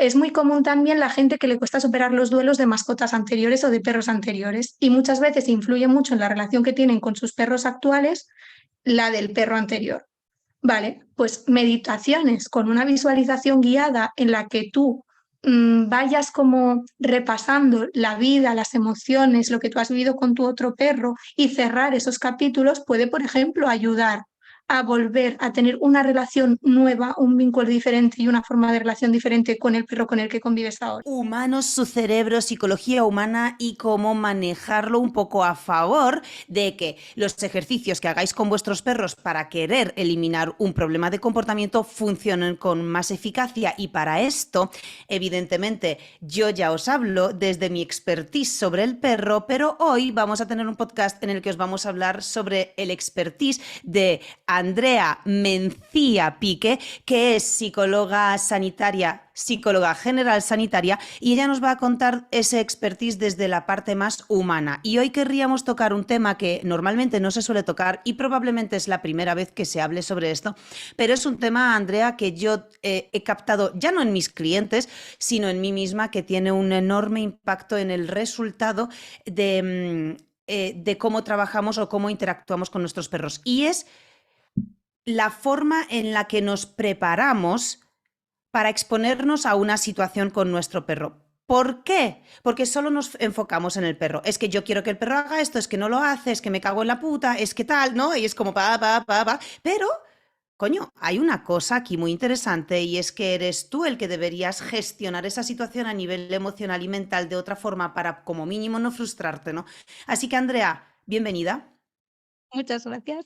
Es muy común también la gente que le cuesta superar los duelos de mascotas anteriores o de perros anteriores y muchas veces influye mucho en la relación que tienen con sus perros actuales la del perro anterior. Vale, pues meditaciones con una visualización guiada en la que tú vayas como repasando la vida, las emociones, lo que tú has vivido con tu otro perro y cerrar esos capítulos puede, por ejemplo, ayudar a volver a tener una relación nueva, un vínculo diferente y una forma de relación diferente con el perro con el que convives ahora. Humanos, su cerebro, psicología humana y cómo manejarlo un poco a favor de que los ejercicios que hagáis con vuestros perros para querer eliminar un problema de comportamiento funcionen con más eficacia. Y para esto, evidentemente, yo ya os hablo desde mi expertise sobre el perro, pero hoy vamos a tener un podcast en el que os vamos a hablar sobre el expertise de Andrea Mencía Pique, que es psicóloga sanitaria, psicóloga general sanitaria, y ella nos va a contar ese expertise desde la parte más humana. Y hoy querríamos tocar un tema que normalmente no se suele tocar y probablemente es la primera vez que se hable sobre esto, pero es un tema, Andrea, que yo he captado ya no en mis clientes, sino en mí misma, que tiene un enorme impacto en el resultado de cómo trabajamos o cómo interactuamos con nuestros perros. Y es la forma en la que nos preparamos para exponernos a una situación con nuestro perro. ¿Por qué? Porque solo nos enfocamos en el perro. Es que yo quiero que el perro haga esto, es que no lo hace, es que me cago en la puta, es que tal, ¿no? Y es como pa. Pero, coño, hay una cosa aquí muy interesante y es que eres tú el que deberías gestionar esa situación a nivel emocional y mental de otra forma para, como mínimo, no frustrarte, ¿no? Así que, Andrea, bienvenida. Muchas gracias.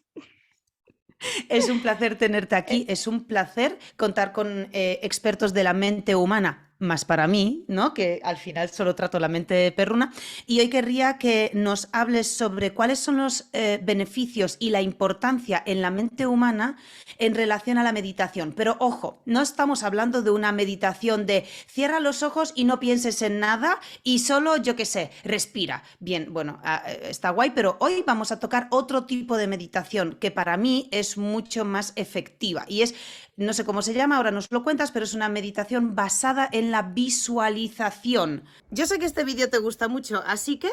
Es un placer tenerte Eh, aquí, es un placer contar con expertos de la mente humana, más para mí, ¿no? Que al final solo trato la mente perruna. Y hoy querría que nos hables sobre cuáles son los beneficios y la importancia en la mente humana en relación a la meditación. Pero ojo, no estamos hablando de una meditación de cierra los ojos y no pienses en nada y solo, yo qué sé, respira. Bien, bueno, está guay, pero hoy vamos a tocar otro tipo de meditación que para mí es mucho más efectiva y es, no sé cómo se llama, ahora nos lo cuentas, pero es una meditación basada en la visualización. Yo sé que este vídeo te gusta mucho, así que,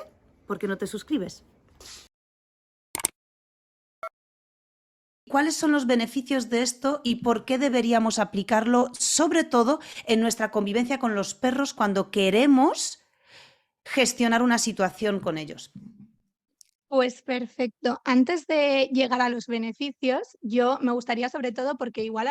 ¿por qué no te suscribes? ¿Cuáles son los beneficios de esto y por qué deberíamos aplicarlo, sobre todo en nuestra convivencia con los perros cuando queremos gestionar una situación con ellos? Pues perfecto. Antes de llegar a los beneficios, yo me gustaría sobre todo, porque igual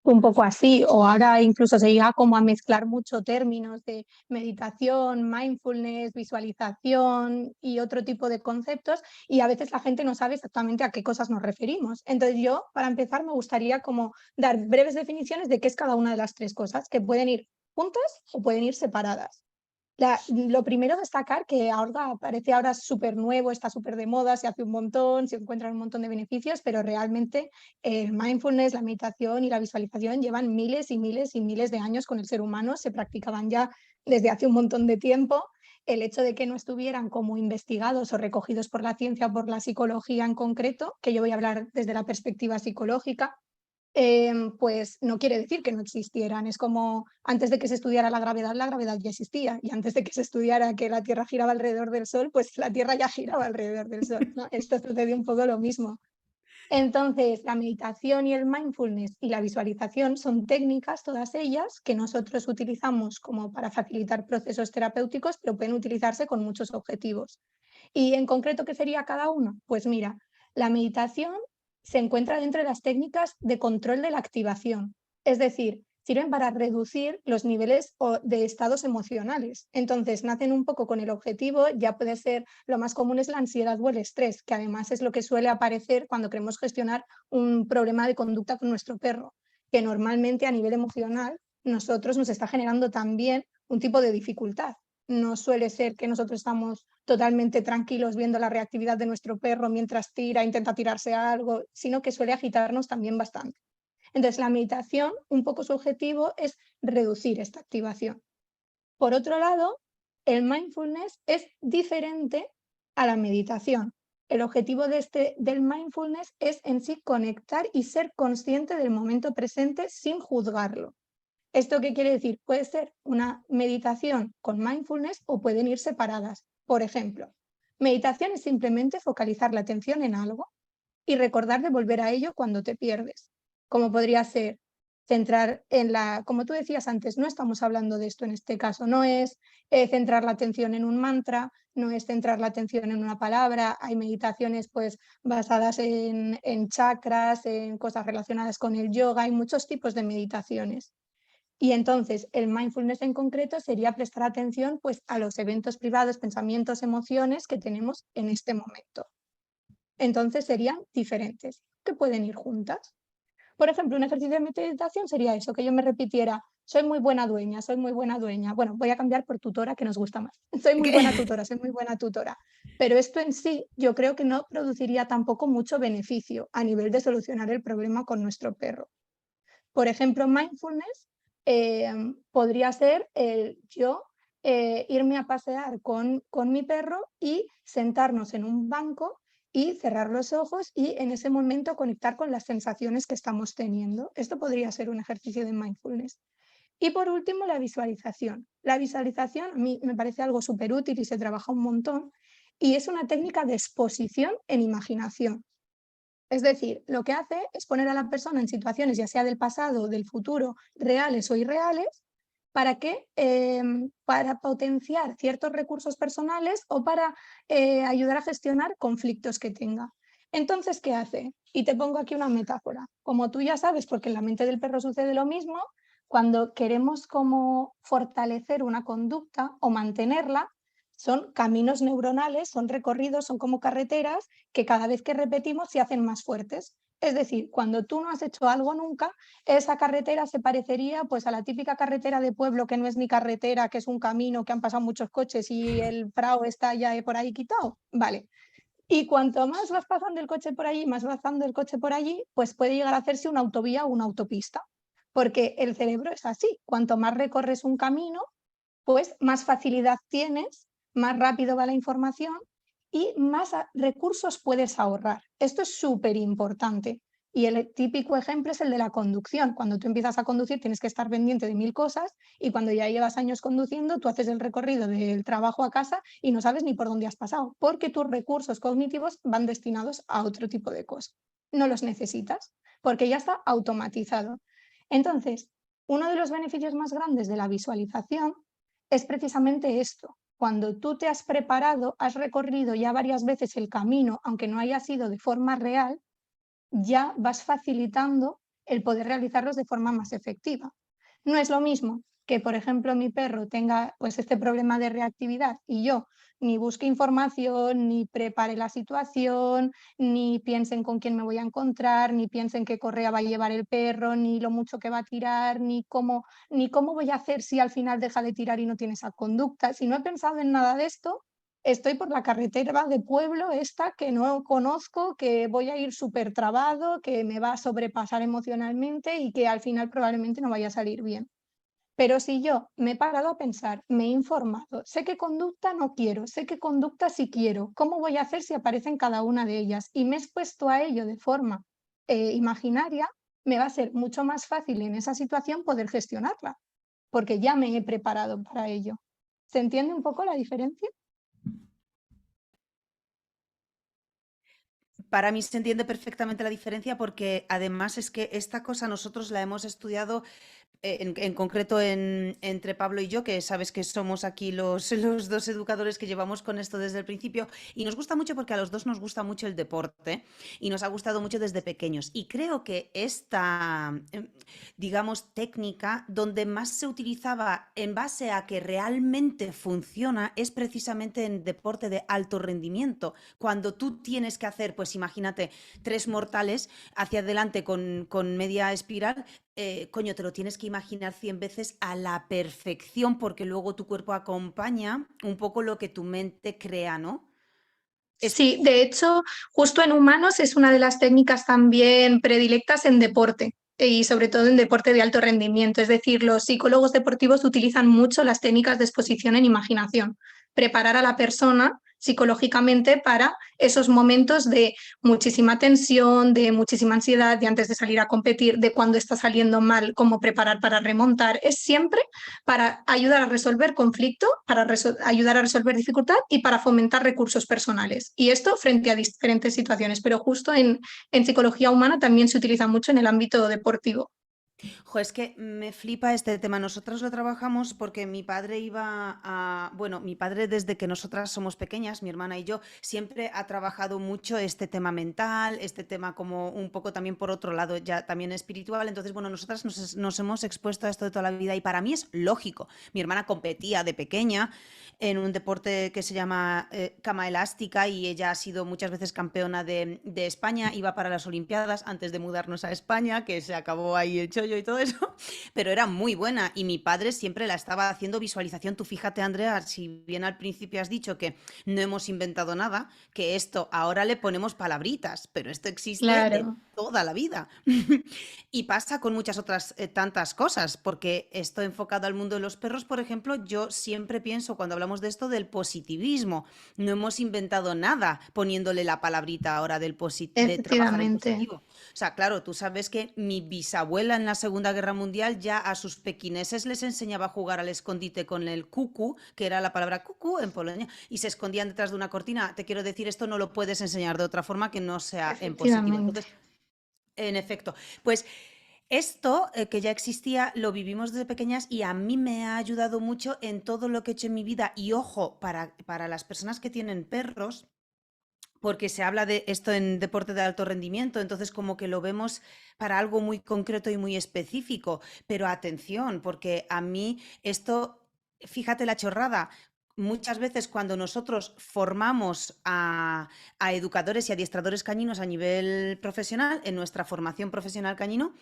un poco así, o ahora incluso se llega como a mezclar mucho términos de meditación, mindfulness, visualización y otro tipo de conceptos, y a veces la gente no sabe exactamente a qué cosas nos referimos. Entonces yo, para empezar, me gustaría como dar breves definiciones de qué es cada una de las tres cosas, que pueden ir juntas o pueden ir separadas. Lo primero destacar que ahora parece ahora súper nuevo, está súper de moda, se hace un montón, se encuentran un montón de beneficios, pero realmente el mindfulness, la meditación y la visualización llevan miles y miles y miles de años con el ser humano, se practicaban ya desde hace un montón de tiempo. El hecho de que no estuvieran como investigados o recogidos por la ciencia o por la psicología en concreto, que yo voy a hablar desde la perspectiva psicológica, pues no quiere decir que no existieran. Es como antes de que se estudiara la gravedad ya existía. Y antes de que se estudiara que la Tierra giraba alrededor del Sol, pues la Tierra ya giraba alrededor del Sol, ¿no? Esto sucedió un poco lo mismo. Entonces, la meditación y el mindfulness y la visualización son técnicas, todas ellas, que nosotros utilizamos como para facilitar procesos terapéuticos, pero pueden utilizarse con muchos objetivos. Y en concreto, ¿qué sería cada uno? Pues mira, la meditación se encuentra dentro de las técnicas de control de la activación, es decir, sirven para reducir los niveles de estados emocionales. Entonces, nacen un poco con el objetivo, ya puede ser, lo más común es la ansiedad o el estrés, que además es lo que suele aparecer cuando queremos gestionar un problema de conducta con nuestro perro, que normalmente a nivel emocional nosotros nos está generando también un tipo de dificultad. No suele ser que nosotros estamos totalmente tranquilos viendo la reactividad de nuestro perro mientras tira, intenta tirarse a algo, sino que suele agitarnos también bastante. Entonces, la meditación, un poco su objetivo es reducir esta activación. Por otro lado, el mindfulness es diferente a la meditación. El objetivo del mindfulness es en sí conectar y ser consciente del momento presente sin juzgarlo. ¿Esto qué quiere decir? Puede ser una meditación con mindfulness o pueden ir separadas. Por ejemplo, meditación es simplemente focalizar la atención en algo y recordar de volver a ello cuando te pierdes. Como podría ser centrar en la, como tú decías antes, no estamos hablando de esto en este caso, no es centrar la atención en un mantra, no es centrar la atención en una palabra, hay meditaciones pues basadas en chakras, en cosas relacionadas con el yoga, hay muchos tipos de meditaciones. Y entonces el mindfulness en concreto sería prestar atención pues a los eventos privados, pensamientos, emociones que tenemos en este momento. Entonces serían diferentes, que pueden ir juntas. Por ejemplo, un ejercicio de meditación sería eso, que yo me repitiera, soy muy buena dueña, soy muy buena dueña. Bueno, voy a cambiar por tutora, que nos gusta más. Soy muy buena tutora, soy muy buena tutora. Pero esto en sí yo creo que no produciría tampoco mucho beneficio a nivel de solucionar el problema con nuestro perro. Por ejemplo, mindfulness podría ser el yo irme a pasear con mi perro y sentarnos en un banco y cerrar los ojos y en ese momento conectar con las sensaciones que estamos teniendo. Esto podría ser un ejercicio de mindfulness. Y por último, la visualización. La visualización a mí me parece algo súper útil y se trabaja un montón y es una técnica de exposición en imaginación. Es decir, lo que hace es poner a la persona en situaciones, ya sea del pasado, del futuro, reales o irreales, para que para potenciar ciertos recursos personales o para ayudar a gestionar conflictos que tenga. Entonces, ¿qué hace? Y te pongo aquí una metáfora. Como tú ya sabes, porque en la mente del perro sucede lo mismo, cuando queremos como fortalecer una conducta o mantenerla, son caminos neuronales, son recorridos, son como carreteras que cada vez que repetimos se hacen más fuertes. Es decir, cuando tú no has hecho algo nunca, esa carretera se parecería pues a la típica carretera de pueblo que no es ni carretera, que es un camino que han pasado muchos coches y el prao está ya por ahí quitado. Vale. Y cuanto más vas pasando el coche por allí, más vas pasando el coche por allí, pues puede llegar a hacerse una autovía o una autopista. Porque el cerebro es así. Cuanto más recorres un camino, pues más facilidad tienes, más rápido va la información y más recursos puedes ahorrar. Esto es súper importante. Y el típico ejemplo es el de la conducción. Cuando tú empiezas a conducir tienes que estar pendiente de 1000 cosas y cuando ya llevas años conduciendo, tú haces el recorrido del trabajo a casa y no sabes ni por dónde has pasado, porque tus recursos cognitivos van destinados a otro tipo de cosas. No los necesitas, porque ya está automatizado. Entonces, uno de los beneficios más grandes de la visualización es precisamente esto. Cuando tú te has preparado, has recorrido ya varias veces el camino, aunque no haya sido de forma real, ya vas facilitando el poder realizarlos de forma más efectiva. No es lo mismo que, por ejemplo, mi perro tenga pues este problema de reactividad y yo ni busque información, ni prepare la situación, ni piensen con quién me voy a encontrar, ni piensen qué correa va a llevar el perro, ni lo mucho que va a tirar, ni cómo voy a hacer si al final deja de tirar y no tiene esa conducta. Si no he pensado en nada de esto, estoy por la carretera de pueblo esta que no conozco, que voy a ir súper trabado, que me va a sobrepasar emocionalmente y que al final probablemente no vaya a salir bien. Pero si yo me he parado a pensar, me he informado, sé qué conducta no quiero, sé qué conducta sí quiero, cómo voy a hacer si aparecen cada una de ellas y me he expuesto a ello de forma imaginaria, me va a ser mucho más fácil en esa situación poder gestionarla, porque ya me he preparado para ello. ¿Se entiende un poco la diferencia? Para mí se entiende perfectamente la diferencia porque además es que esta cosa nosotros la hemos estudiado en concreto entre Pablo y yo, que sabes que somos aquí los dos educadores que llevamos con esto desde el principio, y nos gusta mucho porque a los dos nos gusta mucho el deporte y nos ha gustado mucho desde pequeños. Y creo que esta, digamos, técnica donde más se utilizaba en base a que realmente funciona es precisamente en deporte de alto rendimiento. Cuando tú tienes que hacer, pues imagínate, 3 mortales hacia adelante con media espiral, coño, te lo tienes que imaginar 100 veces a la perfección porque luego tu cuerpo acompaña un poco lo que tu mente crea, ¿no? Es, Sí, de hecho, justo en humanos es una de las técnicas también predilectas en deporte y sobre todo en deporte de alto rendimiento. Es decir, los psicólogos deportivos utilizan mucho las técnicas de exposición en imaginación. Preparar a la persona psicológicamente para esos momentos de muchísima tensión, de muchísima ansiedad, de antes de salir a competir, de cuando está saliendo mal, cómo preparar para remontar. Es siempre para ayudar a resolver conflicto, para ayudar a resolver dificultad y para fomentar recursos personales. Y esto frente a diferentes situaciones, pero justo en psicología humana también se utiliza mucho en el ámbito deportivo. Jo, es que me flipa este tema. Nosotros lo trabajamos porque mi padre iba a... Bueno, mi padre desde que nosotras somos pequeñas, mi hermana y yo, siempre ha trabajado mucho este tema mental, este tema como un poco también por otro lado ya también espiritual. Entonces, bueno, nosotras nos hemos expuesto a esto de toda la vida y para mí es lógico. Mi hermana competía de pequeña en un deporte que se llama cama elástica y ella ha sido muchas veces campeona de España, iba para las Olimpiadas antes de mudarnos a España, que se acabó ahí el chollo y todo eso, pero era muy buena y mi padre siempre la estaba haciendo visualización. Tú fíjate, Andrea, si bien al principio has dicho que no hemos inventado nada, que esto ahora le ponemos palabritas, pero esto existe de Claro, toda la vida. Y pasa con muchas otras tantas cosas, porque esto enfocado al mundo de los perros, por ejemplo, yo siempre pienso cuando hablamos de esto del positivismo. No hemos inventado nada poniéndole la palabrita ahora de trabajar en efectivamente. positivo. O sea, claro, tú sabes que mi bisabuela en la Segunda Guerra Mundial ya a sus pequineses les enseñaba a jugar al escondite con el cucu, que era la palabra cucu en Polonia, y se escondían detrás de una cortina. Te quiero decir, esto no lo puedes enseñar de otra forma que no sea en positivo. Efectivamente. Entonces, en efecto, pues esto que ya existía lo vivimos desde pequeñas y a mí me ha ayudado mucho en todo lo que he hecho en mi vida. Y ojo, para las personas que tienen perros, porque se habla de esto en deporte de alto rendimiento, entonces como que lo vemos para algo muy concreto y muy específico. Pero atención, porque a mí esto, fíjate la chorrada. Muchas veces cuando nosotros formamos a educadores y adiestradores cañinos a nivel profesional, en nuestra formación profesional cañino,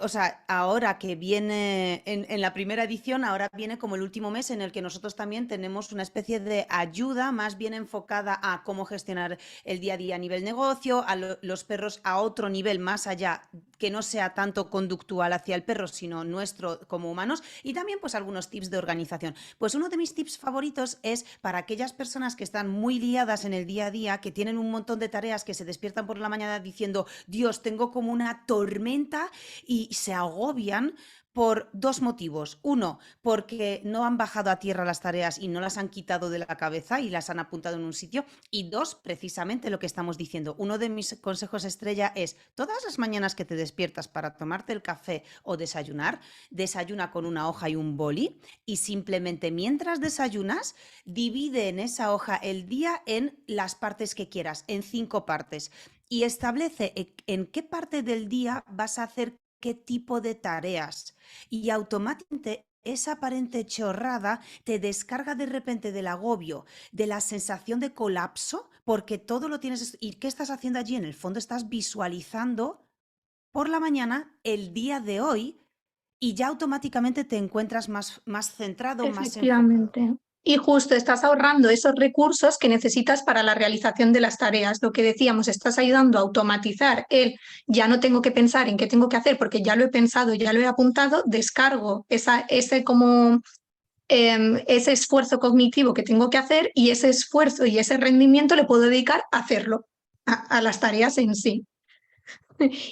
o sea, ahora que viene en la primera edición, ahora viene como el último mes en el que nosotros también tenemos una especie de ayuda más bien enfocada a cómo gestionar el día a día a nivel negocio, a los perros a otro nivel más allá, que no sea tanto conductual hacia el perro, sino nuestro como humanos, y también pues algunos tips de organización. Pues uno de mis tips favoritos es para aquellas personas que están muy liadas en el día a día, que tienen un montón de tareas, que se despiertan por la mañana diciendo, Dios, tengo como una tormenta y se agobian por dos motivos. Uno, porque no han bajado a tierra las tareas y no las han quitado de la cabeza y las han apuntado en un sitio. Y dos, precisamente lo que estamos diciendo. Uno de mis consejos estrella es, todas las mañanas que te despiertas para tomarte el café o desayunar, desayuna con una hoja y un boli y simplemente mientras desayunas, divide en esa hoja el día en las partes que quieras, en 5 partes. Y establece en qué parte del día vas a hacer qué tipo de tareas. Y automáticamente esa aparente chorrada te descarga de repente del agobio, de la sensación de colapso, porque todo lo tienes. ¿Y qué estás haciendo allí? En el fondo estás visualizando por la mañana el día de hoy y ya automáticamente te encuentras más centrado, más enfocado. Efectivamente. Y justo estás ahorrando esos recursos que necesitas para la realización de las tareas. Lo que decíamos, estás ayudando a automatizar el ya no tengo que pensar en qué tengo que hacer porque ya lo he pensado, ya lo he apuntado, descargo ese esfuerzo cognitivo que tengo que hacer y ese esfuerzo y ese rendimiento le puedo dedicar a hacerlo, a las tareas en sí.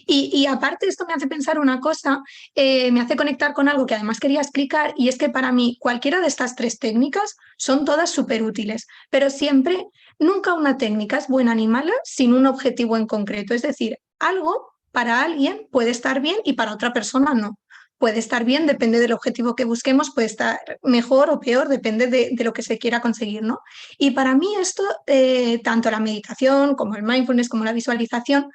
Y aparte esto me hace pensar una cosa, me hace conectar con algo que además quería explicar y es que para mí cualquiera de estas tres técnicas son todas súper útiles, pero siempre, nunca una técnica es buena ni mala sin un objetivo en concreto. Es decir, algo para alguien puede estar bien y para otra persona no. Puede estar bien, depende del objetivo que busquemos, puede estar mejor o peor, depende de lo que se quiera conseguir, ¿no? Y para mí esto, tanto la meditación como el mindfulness, como la visualización,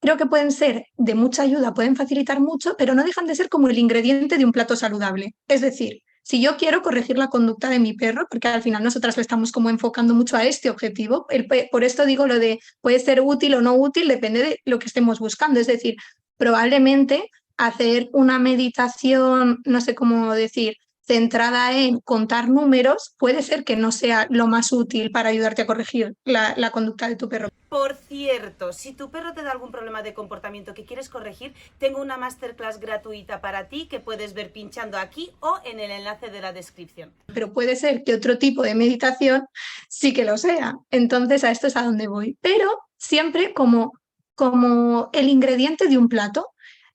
creo que pueden ser de mucha ayuda, pueden facilitar mucho, pero no dejan de ser como el ingrediente de un plato saludable. Es decir, si yo quiero corregir la conducta de mi perro, porque al final nosotras le estamos como enfocando mucho a este objetivo, por esto digo lo de puede ser útil o no útil, depende de lo que estemos buscando. Es decir, probablemente hacer una meditación, no sé cómo decir, centrada en contar números, puede ser que no sea lo más útil para ayudarte a corregir la conducta de tu perro. Por cierto, si tu perro te da algún problema de comportamiento que quieres corregir, tengo una masterclass gratuita para ti que puedes ver pinchando aquí o en el enlace de la descripción. Pero puede ser que otro tipo de meditación sí que lo sea. Entonces, a esto es a donde voy. Pero siempre como el ingrediente de un plato.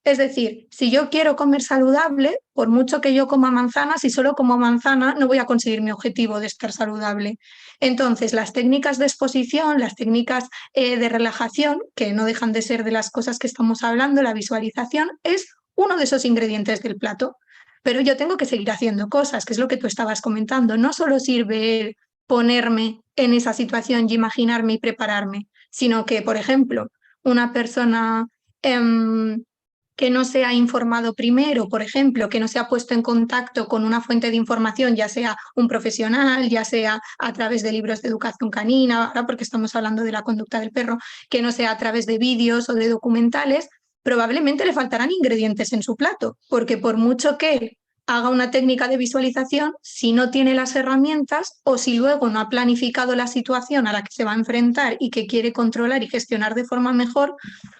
Es decir, si yo quiero comer saludable, por mucho que yo coma manzana, si solo como manzana, no voy a conseguir mi objetivo de estar saludable. Entonces, las técnicas de exposición, las técnicas de relajación, que no dejan de ser de las cosas que estamos hablando, la visualización, es uno de esos ingredientes del plato. Pero yo tengo que seguir haciendo cosas, que es lo que tú estabas comentando. No solo sirve ponerme en esa situación y imaginarme y prepararme, sino que, por ejemplo, una persona que no se ha informado primero, por ejemplo, que no se ha puesto en contacto con una fuente de información, ya sea un profesional, ya sea a través de libros de educación canina, ahora porque estamos hablando de la conducta del perro, que no sea a través de vídeos o de documentales, probablemente le faltarán ingredientes en su plato, porque por mucho que haga una técnica de visualización, si no tiene las herramientas o si luego no ha planificado la situación a la que se va a enfrentar y que quiere controlar y gestionar de forma mejor,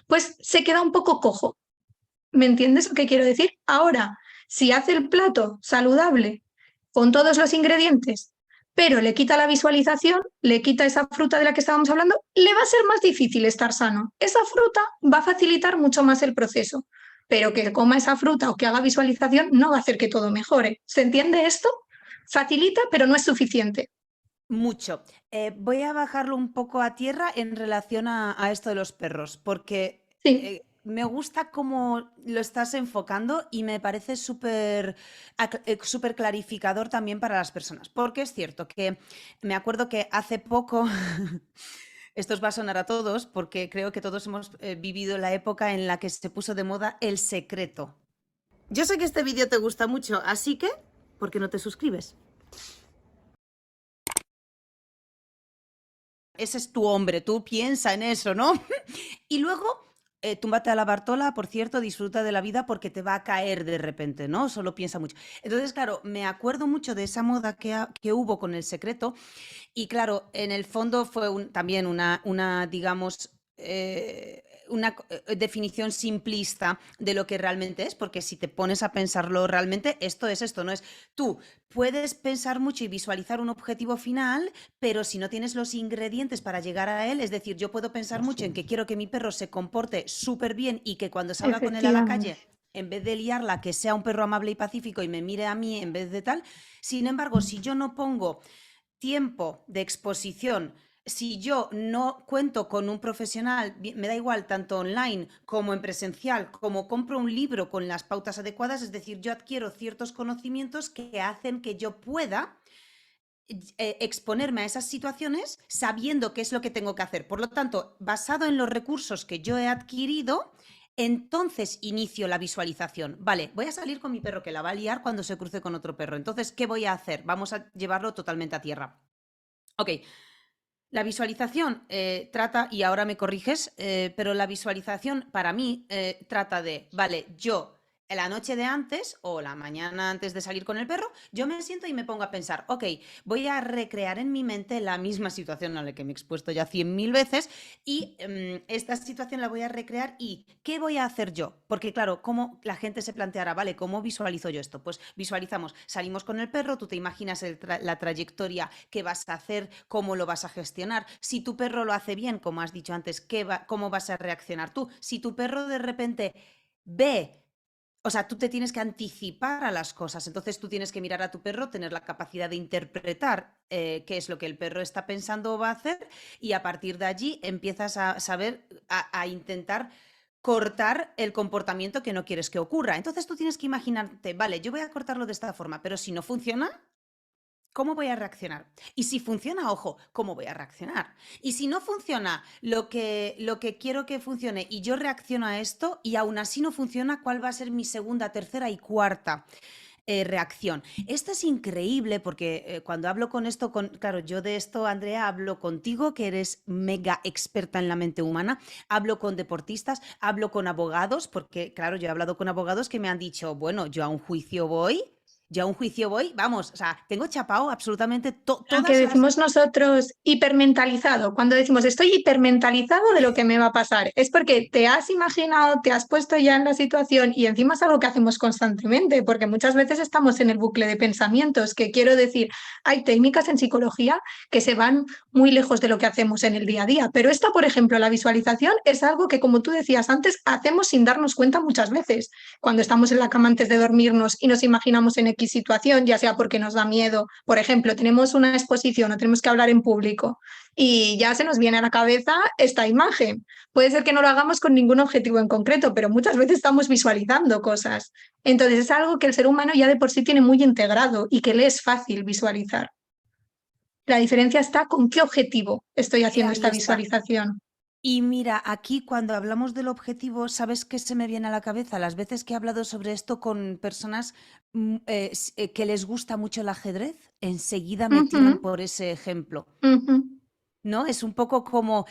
pues se queda un poco cojo. ¿Me entiendes lo que quiero decir? Ahora, si hace el plato saludable con todos los ingredientes, pero le quita la visualización, le quita esa fruta de la que estábamos hablando, le va a ser más difícil estar sano. Esa fruta va a facilitar mucho más el proceso, pero que coma esa fruta o que haga visualización no va a hacer que todo mejore. ¿Se entiende esto? Facilita, pero no es suficiente. Mucho. Voy a bajarlo un poco a tierra en relación a esto de los perros, porque Sí. me gusta cómo lo estás enfocando y me parece súper clarificador también para las personas. Porque es cierto que me acuerdo que hace poco, esto os va a sonar a todos, porque creo que todos hemos vivido la época en la que se puso de moda El Secreto. Yo sé que este vídeo te gusta mucho, así que, ¿por qué no te suscribes? Ese es tu hombre, tú piensa en eso, ¿no? Y luego, túmbate a la Bartola, por cierto, disfruta de la vida porque te va a caer de repente, ¿no? Solo piensa mucho. Entonces, claro, me acuerdo mucho de esa moda que hubo con El Secreto y claro, en el fondo fue también una digamos, una definición simplista de lo que realmente es, porque si te pones a pensarlo realmente, esto es esto, no es tú puedes pensar mucho y visualizar un objetivo final, pero si no tienes los ingredientes para llegar a él, es decir, yo puedo pensar mucho en que quiero que mi perro se comporte súper bien y que cuando salga con él a la calle, Efectivamente. en vez de liarla, que sea un perro amable y pacífico y me mire a mí en vez de tal. Sin embargo, si yo no pongo tiempo de exposición, si yo no cuento con un profesional, me da igual, tanto online como en presencial, como compro un libro con las pautas adecuadas, es decir, yo adquiero ciertos conocimientos que hacen que yo pueda exponerme a esas situaciones sabiendo qué es lo que tengo que hacer. Por lo tanto, basado en los recursos que yo he adquirido, entonces inicio la visualización. Vale, voy a salir con mi perro que la va a liar cuando se cruce con otro perro. Entonces, ¿qué voy a hacer? Vamos a llevarlo totalmente a tierra. Ok, la visualización trata, y ahora me corriges, pero la visualización para mí trata de, vale, yo la noche de antes o la mañana antes de salir con el perro, yo me siento y me pongo a pensar, ok, voy a recrear en mi mente la misma situación a la que me he expuesto ya 100.000 veces y esta situación la voy a recrear y ¿qué voy a hacer yo? Porque claro, ¿cómo la gente se planteará, vale, ¿cómo visualizo yo esto? Pues visualizamos, salimos con el perro, tú te imaginas la trayectoria que vas a hacer, cómo lo vas a gestionar. Si tu perro lo hace bien, como has dicho antes, ¿cómo vas a reaccionar tú? Si tu perro de repente ve, o sea, tú te tienes que anticipar a las cosas, entonces tú tienes que mirar a tu perro, tener la capacidad de interpretar qué es lo que el perro está pensando o va a hacer y a partir de allí empiezas a saber, a intentar cortar el comportamiento que no quieres que ocurra. Entonces tú tienes que imaginarte, vale, yo voy a cortarlo de esta forma, pero si no funciona, ¿cómo voy a reaccionar? Y si funciona, ojo, ¿cómo voy a reaccionar? Y si no funciona lo que quiero que funcione y yo reacciono a esto y aún así no funciona, ¿cuál va a ser mi segunda, tercera y cuarta reacción? Esto es increíble porque cuando hablo con esto, claro, yo de esto, Andrea, hablo contigo, que eres mega experta en la mente humana, hablo con deportistas, hablo con abogados, porque claro, yo he hablado con abogados que me han dicho, bueno, yo a un juicio voy yo a un juicio voy, vamos, o sea, tengo chapao absolutamente Lo que todas las... decimos nosotros hipermentalizado, cuando decimos estoy hipermentalizado de lo que me va a pasar, es porque te has imaginado, te has puesto ya en la situación y encima es algo que hacemos constantemente, porque muchas veces estamos en el bucle de pensamientos, que quiero decir, hay técnicas en psicología que se van muy lejos de lo que hacemos en el día a día, pero esta, por ejemplo, la visualización es algo que, como tú decías antes, hacemos sin darnos cuenta muchas veces, cuando estamos en la cama antes de dormirnos y nos imaginamos en X situación, ya sea porque nos da miedo, por ejemplo, tenemos una exposición o tenemos que hablar en público y ya se nos viene a la cabeza esta imagen. Puede ser que no lo hagamos con ningún objetivo en concreto, pero muchas veces estamos visualizando cosas. Entonces es algo que el ser humano ya de por sí tiene muy integrado y que le es fácil visualizar. La diferencia está con qué objetivo estoy haciendo Ahí esta está. visualización. Y mira, aquí cuando hablamos del objetivo, ¿sabes qué se me viene a la cabeza? Las veces que he hablado sobre esto con personas que les gusta mucho el ajedrez, enseguida me tiran Ujú, por ese ejemplo, ujú. ¿no? Es un poco como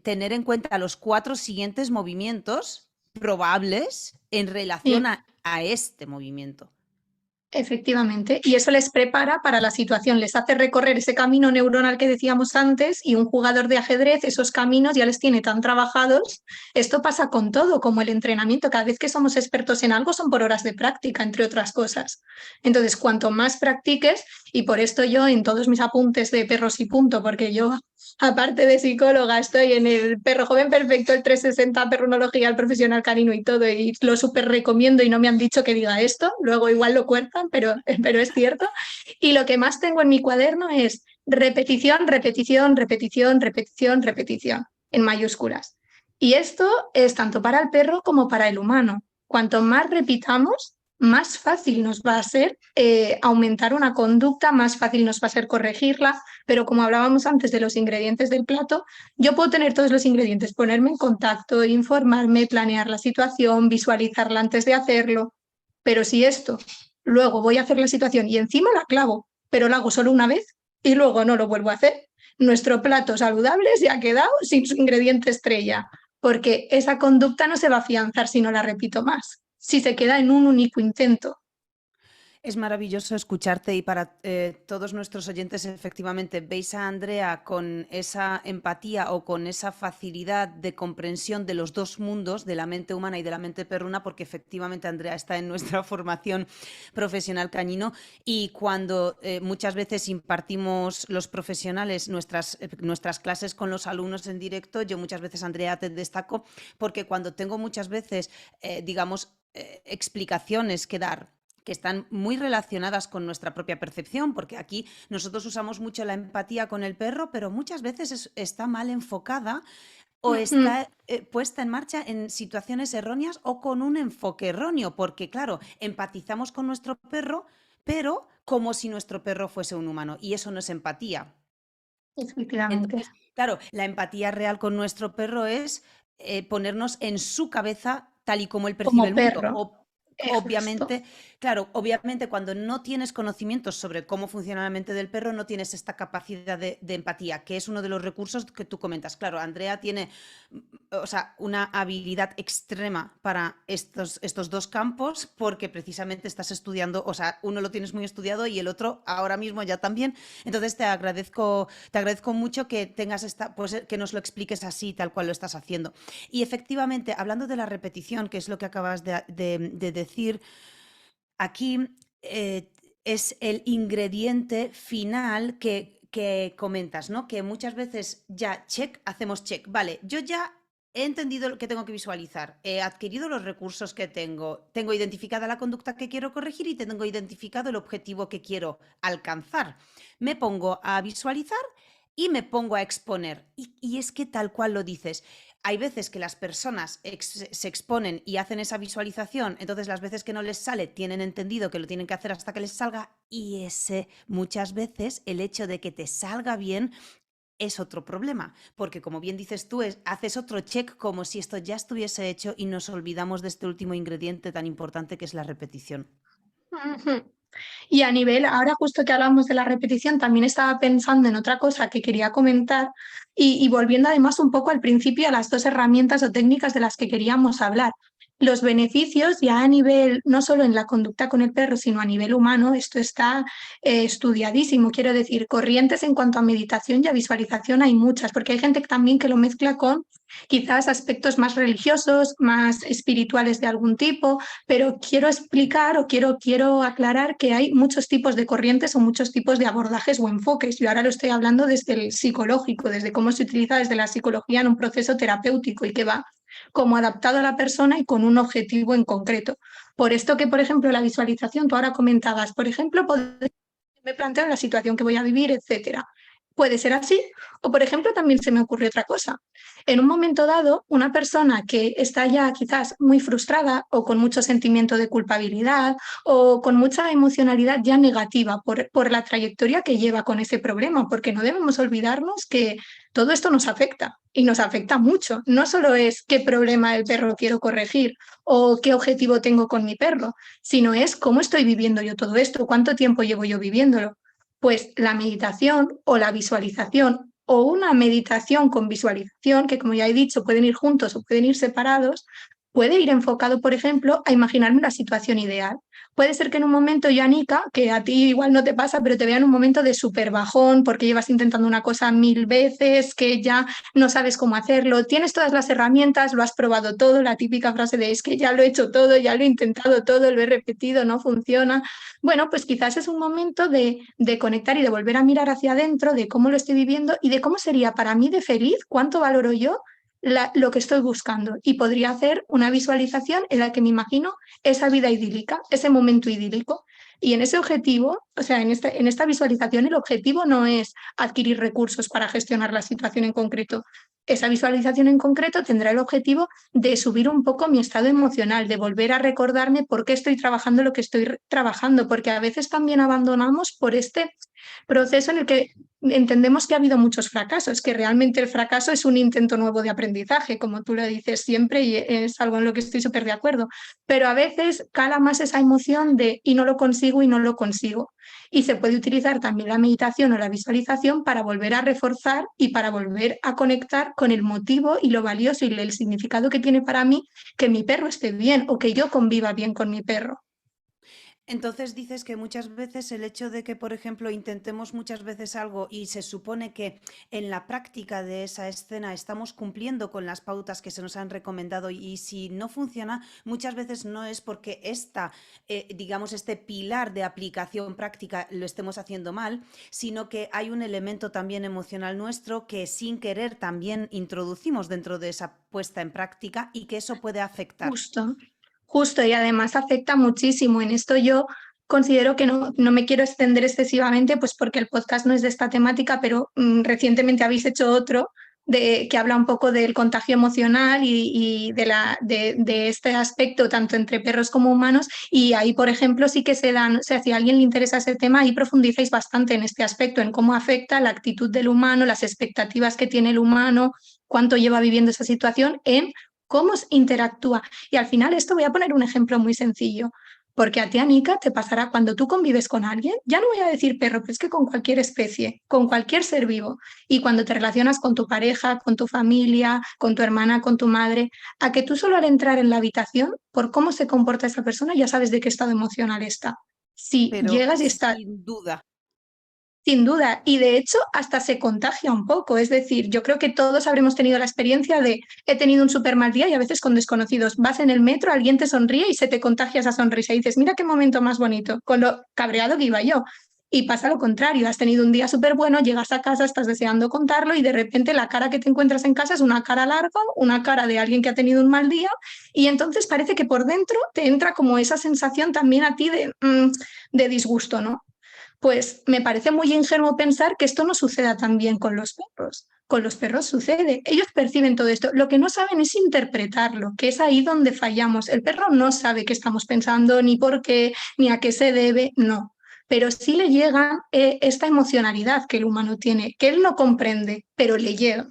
tener en cuenta los 4 siguientes movimientos probables en relación Sí. a este movimiento. Efectivamente, y eso les prepara para la situación, les hace recorrer ese camino neuronal que decíamos antes y un jugador de ajedrez esos caminos ya les tiene tan trabajados. Esto pasa con todo, como el entrenamiento. Cada vez que somos expertos en algo son por horas de práctica, entre otras cosas. Entonces, cuanto más practiques, y por esto yo en todos mis apuntes de perros y punto, porque yo, aparte de psicóloga, estoy en el Perro Joven Perfecto, el 360, Perrunología, el Profesional Canino y todo, y lo súper recomiendo y no me han dicho que diga esto, luego igual lo cuentan, pero es cierto. Y lo que más tengo en mi cuaderno es repetición, repetición, repetición, repetición, repetición, en mayúsculas. Y esto es tanto para el perro como para el humano. Cuanto más repitamos, más fácil nos va a ser aumentar una conducta, más fácil nos va a ser corregirla, pero como hablábamos antes de los ingredientes del plato, yo puedo tener todos los ingredientes, ponerme en contacto, informarme, planear la situación, visualizarla antes de hacerlo, pero si esto luego voy a hacer la situación y encima la clavo, pero la hago solo una vez y luego no lo vuelvo a hacer, nuestro plato saludable se ha quedado sin su ingrediente estrella, porque esa conducta no se va a afianzar si no la repito más, si se queda en un único intento. Es maravilloso escucharte y para todos nuestros oyentes, efectivamente, veis a Andrea con esa empatía o con esa facilidad de comprensión de los dos mundos, de la mente humana y de la mente perruna, porque efectivamente Andrea está en nuestra formación profesional cañino y cuando muchas veces impartimos los profesionales nuestras clases con los alumnos en directo, yo muchas veces, Andrea, te destaco porque cuando tengo muchas veces, digamos, explicaciones que dar que están muy relacionadas con nuestra propia percepción, porque aquí nosotros usamos mucho la empatía con el perro, pero muchas veces está mal enfocada o está puesta en marcha en situaciones erróneas o con un enfoque erróneo, porque claro, empatizamos con nuestro perro, pero como si nuestro perro fuese un humano, y eso no es empatía. Efectivamente, Entonces, claro, la empatía real con nuestro perro es ponernos en su cabeza tal y como él percibe como el mundo. perro, justo. Obviamente, claro, obviamente cuando no tienes conocimientos sobre cómo funciona la mente del perro, no tienes esta capacidad de empatía, que es uno de los recursos que tú comentas. Claro, Andrea tiene, o sea, una habilidad extrema para estos dos campos, porque precisamente estás estudiando, o sea, uno lo tienes muy estudiado y el otro ahora mismo ya también. Entonces te agradezco mucho que tengas esta, pues, que nos lo expliques así, tal cual lo estás haciendo. Y efectivamente, hablando de la repetición, que es lo que acabas de decir, aquí es el ingrediente final que comentas, ¿no? Que muchas veces ya check, hacemos check. Vale, yo ya he entendido lo que tengo que visualizar, he adquirido los recursos que tengo identificada la conducta que quiero corregir y tengo identificado el objetivo que quiero alcanzar. Me pongo a visualizar y me pongo a exponer. Y es que tal cual lo dices. Hay veces que las personas se exponen y hacen esa visualización, entonces las veces que no les sale tienen entendido que lo tienen que hacer hasta que les salga y ese muchas veces el hecho de que te salga bien es otro problema, porque como bien dices tú, haces otro check como si esto ya estuviese hecho y nos olvidamos de este último ingrediente tan importante que es la repetición. Ujú. Y a nivel, ahora justo que hablamos de la repetición, también estaba pensando en otra cosa que quería comentar y volviendo además un poco al principio a las dos herramientas o técnicas de las que queríamos hablar. los beneficios ya a nivel, no solo en la conducta con el perro, sino a nivel humano, esto está estudiadísimo. Quiero decir, corrientes en cuanto a meditación y a visualización hay muchas, porque hay gente también que lo mezcla con quizás aspectos más religiosos, más espirituales de algún tipo, pero quiero explicar o quiero aclarar que hay muchos tipos de corrientes o muchos tipos de abordajes o enfoques. Yo ahora lo estoy hablando desde el psicológico, desde cómo se utiliza desde la psicología en un proceso terapéutico y que va como adaptado a la persona y con un objetivo en concreto. Por esto que, por ejemplo, la visualización, tú ahora comentabas, por ejemplo, me planteo la situación que voy a vivir, etcétera. Puede ser así, o por ejemplo, también se me ocurre otra cosa. En un momento dado, una persona que está ya quizás muy frustrada o con mucho sentimiento de culpabilidad o con mucha emocionalidad ya negativa por la trayectoria que lleva con ese problema, porque no debemos olvidarnos que todo esto nos afecta y nos afecta mucho. No solo es qué problema del perro quiero corregir o qué objetivo tengo con mi perro, sino es cómo estoy viviendo yo todo esto, cuánto tiempo llevo yo viviéndolo. Pues la meditación o la visualización o una meditación con visualización, que como ya he dicho, pueden ir juntos o pueden ir separados, puede ir enfocado, por ejemplo, a imaginarme la situación ideal. Puede ser que en un momento yo, Anika, que a ti igual no te pasa, pero te vea en un momento de súper bajón porque llevas intentando una cosa 1000 veces, que ya no sabes cómo hacerlo, tienes todas las herramientas, lo has probado todo, la típica frase de es que ya lo he hecho todo, ya lo he intentado todo, lo he repetido, no funciona. Bueno, pues quizás es un momento de conectar y de volver a mirar hacia adentro, de cómo lo estoy viviendo y de cómo sería para mí de feliz, cuánto valoro yo lo que estoy buscando. Y podría hacer una visualización en la que me imagino esa vida idílica, ese momento idílico. Y en ese objetivo, o sea, en esta visualización, el objetivo no es adquirir recursos para gestionar la situación en concreto. Esa visualización en concreto tendrá el objetivo de subir un poco mi estado emocional, de volver a recordarme por qué estoy trabajando lo que estoy trabajando, porque a veces también abandonamos por este proceso en el que entendemos que ha habido muchos fracasos, que realmente el fracaso es un intento nuevo de aprendizaje, como tú lo dices siempre, y es algo en lo que estoy súper de acuerdo. Pero a veces cala más esa emoción de y no lo consigo y no lo consigo. Y se puede utilizar también la meditación o la visualización para volver a reforzar y para volver a conectar con el motivo y lo valioso y el significado que tiene para mí que mi perro esté bien o que yo conviva bien con mi perro. Entonces dices que muchas veces el hecho de que, por ejemplo, intentemos muchas veces algo y se supone que en la práctica de esa escena estamos cumpliendo con las pautas que se nos han recomendado y si no funciona, muchas veces no es porque digamos, este pilar de aplicación práctica lo estemos haciendo mal, sino que hay un elemento también emocional nuestro que sin querer también introducimos dentro de esa puesta en práctica y que eso puede afectar. Justo. Justo, y además afecta muchísimo. En esto yo considero que no me quiero extender excesivamente, pues porque el podcast no es de esta temática, pero recientemente habéis hecho otro que habla un poco del contagio emocional y de este aspecto tanto entre perros como humanos. Y ahí, por ejemplo, sí que se dan, o sea, si a alguien le interesa ese tema, ahí profundizáis bastante en este aspecto, en cómo afecta la actitud del humano, las expectativas que tiene el humano, cuánto lleva viviendo esa situación en cómo interactúa. Y al final esto voy a poner un ejemplo muy sencillo, porque a ti, Anika, te pasará cuando tú convives con alguien, ya no voy a decir perro, pero es que con cualquier especie, con cualquier ser vivo, y cuando te relacionas con tu pareja, con tu familia, con tu hermana, con tu madre, a que tú solo al entrar en la habitación, por cómo se comporta esa persona, ya sabes de qué estado emocional está. Si Pero llegas y está sin duda. sin duda, y de hecho hasta se contagia un poco, es decir, yo creo que todos habremos tenido la experiencia de he tenido un súper mal día y a veces con desconocidos, vas en el metro, alguien te sonríe y se te contagia esa sonrisa y dices, mira qué momento más bonito, con lo cabreado que iba yo. Y pasa lo contrario, has tenido un día súper bueno, llegas a casa, estás deseando contarlo y de repente la cara que te encuentras en casa es una cara larga, una cara de alguien que ha tenido un mal día y entonces parece que por dentro te entra como esa sensación también a ti de disgusto, ¿no? Pues me parece muy ingenuo pensar que esto no suceda también con los perros. Con los perros sucede. Ellos perciben todo esto. Lo que no saben es interpretarlo, que es ahí donde fallamos. El perro no sabe qué estamos pensando, ni por qué, ni a qué se debe, no. Pero sí le llega esta emocionalidad que el humano tiene, que él no comprende, pero le llega.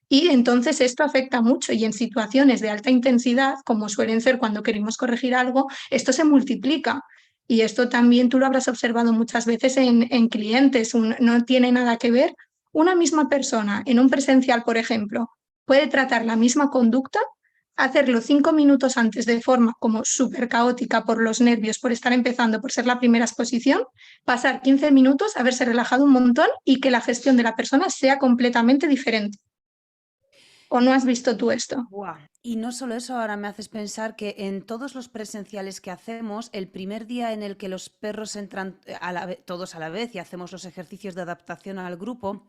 Y entonces esto afecta mucho y en situaciones de alta intensidad, como suelen ser cuando queremos corregir algo, esto se multiplica. Y esto también tú lo habrás observado muchas veces en clientes. No tiene nada que ver. Una misma persona en un presencial, por ejemplo, puede tratar la misma conducta hacerlo 5 minutos antes de forma como súper caótica por los nervios, por estar empezando, por ser la primera exposición, pasar 15 minutos, haberse relajado un montón y que la gestión de la persona sea completamente diferente. ¿O no has visto tú esto? Buah. Y no solo eso, ahora me haces pensar que en todos los presenciales que hacemos, el primer día en el que los perros entran todos a la vez y hacemos los ejercicios de adaptación al grupo,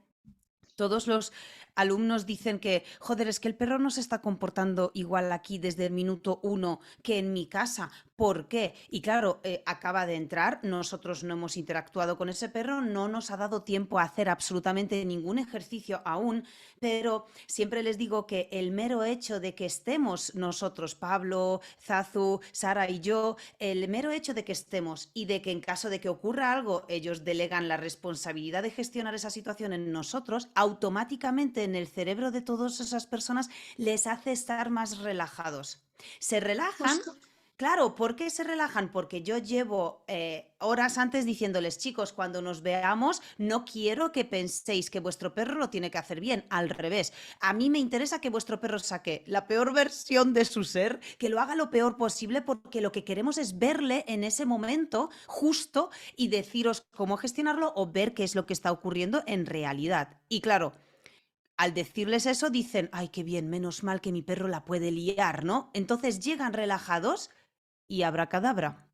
todos los alumnos dicen que, joder, es que el perro no se está comportando igual aquí desde el minuto 1 que en mi casa. ¿Por qué? Y claro, acaba de entrar, nosotros no hemos interactuado con ese perro, no nos ha dado tiempo a hacer absolutamente ningún ejercicio aún, pero siempre les digo que el mero hecho de que estemos nosotros, Pablo, Zazu, Sara y yo, el mero hecho de que estemos y de que en caso de que ocurra algo, ellos delegan la responsabilidad de gestionar esa situación en nosotros, automáticamente en el cerebro de todas esas personas les hace estar más relajados. Se relajan. Justo. Claro, ¿por qué se relajan? Porque yo llevo horas antes diciéndoles, chicos, cuando nos veamos, no quiero que penséis que vuestro perro lo tiene que hacer bien, al revés. A mí me interesa que vuestro perro saque la peor versión de su ser, que lo haga lo peor posible, porque lo que queremos es verle en ese momento justo y deciros cómo gestionarlo o ver qué es lo que está ocurriendo en realidad. Y claro, al decirles eso dicen, ay, qué bien, menos mal que mi perro la puede liar, ¿no? Entonces llegan relajados y abracadabra.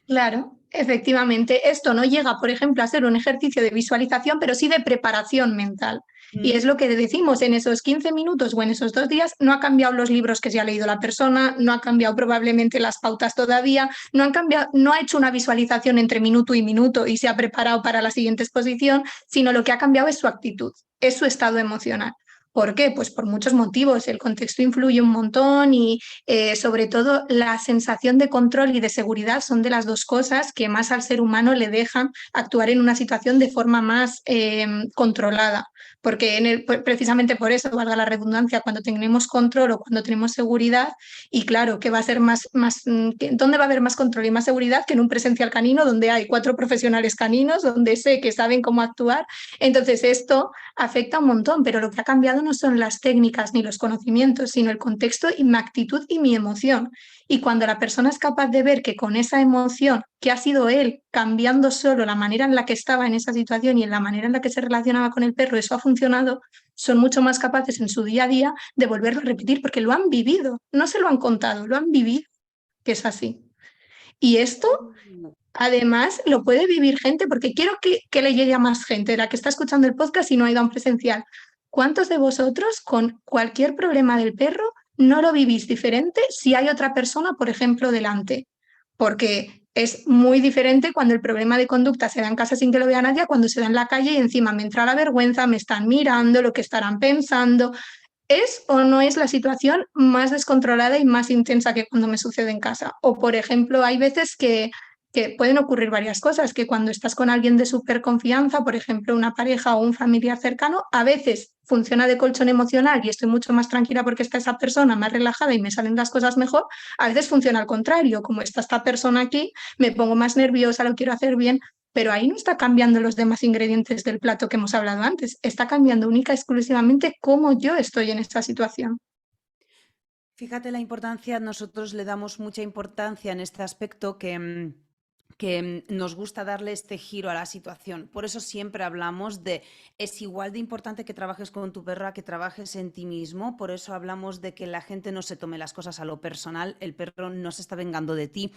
Claro, efectivamente. Esto no llega, por ejemplo, a ser un ejercicio de visualización, pero sí de preparación mental. Y es Mm. lo que decimos, en esos 15 minutos o en esos 2 días no ha cambiado los libros que se ha leído la persona, no ha cambiado probablemente las pautas todavía, no han cambiado, no ha hecho una visualización entre minuto y minuto y se ha preparado para la siguiente exposición, sino lo que ha cambiado es su actitud, es su estado emocional. ¿Por qué? Pues por muchos motivos. El contexto influye un montón y sobre todo la sensación de control y de seguridad son de las dos cosas que más al ser humano le dejan actuar en una situación de forma más controlada. Porque precisamente por eso, valga la redundancia, cuando tenemos control o cuando tenemos seguridad, y claro, que va a ser ¿dónde va a haber más control y más seguridad que en un presencial canino donde hay 4 profesionales caninos, donde sé que saben cómo actuar? Entonces esto afecta un montón, pero lo que ha cambiado no son las técnicas ni los conocimientos, sino el contexto y mi actitud y mi emoción. Y cuando la persona es capaz de ver que con esa emoción, que ha sido él cambiando solo la manera en la que estaba en esa situación y en la manera en la que se relacionaba con el perro, eso ha funcionado, son mucho más capaces en su día a día de volverlo a repetir porque lo han vivido, no se lo han contado, lo han vivido, que es así. Y esto además, lo puede vivir gente, porque quiero que le llegue a más gente, la que está escuchando el podcast y no ha ido a un presencial. ¿Cuántos de vosotros con cualquier problema del perro no lo vivís diferente si hay otra persona, por ejemplo, delante? Porque es muy diferente cuando el problema de conducta se da en casa sin que lo vea nadie, a cuando se da en la calle y encima me entra la vergüenza, me están mirando, lo que estarán pensando. ¿Es o no es la situación más descontrolada y más intensa que cuando me sucede en casa? O, por ejemplo, hay veces que pueden ocurrir varias cosas, que cuando estás con alguien de súper confianza, por ejemplo, una pareja o un familiar cercano, a veces funciona de colchón emocional y estoy mucho más tranquila porque está esa persona más relajada y me salen las cosas mejor. A veces funciona al contrario, como está esta persona aquí, me pongo más nerviosa, lo quiero hacer bien, pero ahí no está cambiando los demás ingredientes del plato que hemos hablado antes, está cambiando única y exclusivamente cómo yo estoy en esta situación. Fíjate la importancia, nosotros le damos mucha importancia en este aspecto que nos gusta darle este giro a la situación. Por eso siempre hablamos de, es igual de importante que trabajes con tu perra que trabajes en ti mismo. Por eso hablamos de que la gente no se tome las cosas a lo personal. El perro no se está vengando de ti.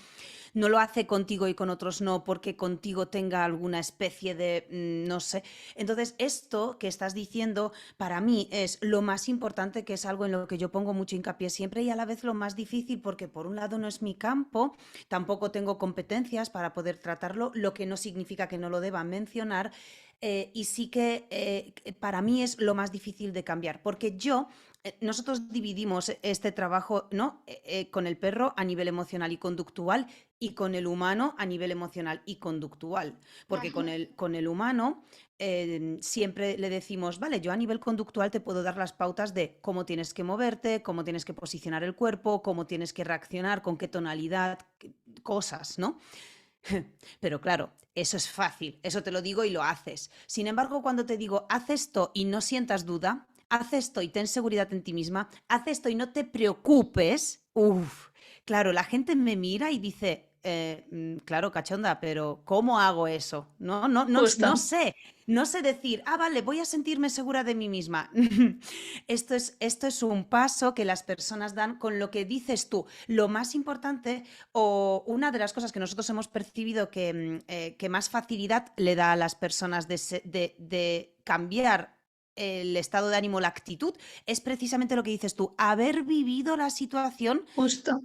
No lo hace contigo y con otros no, porque contigo tenga alguna especie de, no sé. Entonces, esto que estás diciendo para mí es lo más importante, que es algo en lo que yo pongo mucho hincapié siempre y a la vez lo más difícil, porque por un lado no es mi campo, tampoco tengo competencias para poder tratarlo, lo que no significa que no lo deba mencionar. Y sí que para mí es lo más difícil de cambiar, porque nosotros dividimos este trabajo, ¿no? Con el perro a nivel emocional y conductual y con el humano a nivel emocional y conductual. Porque con el humano siempre le decimos, vale, yo a nivel conductual te puedo dar las pautas de cómo tienes que moverte, cómo tienes que posicionar el cuerpo, cómo tienes que reaccionar, con qué tonalidad, cosas, ¿no? Pero claro, eso es fácil, eso te lo digo y lo haces. Sin embargo, cuando te digo, haz esto y no sientas duda, haz esto y ten seguridad en ti misma, haz esto y no te preocupes, uf, claro, la gente me mira y dice, claro, cachonda, pero ¿cómo hago eso? No, no, no, no Justo. sé, no sé decir, vale, voy a sentirme segura de mí misma. Esto es un paso que las personas dan con lo que dices tú. Lo más importante o una de las cosas que nosotros hemos percibido que más facilidad le da a las personas de cambiar el estado de ánimo, la actitud, es precisamente lo que dices tú, haber vivido la situación Justo.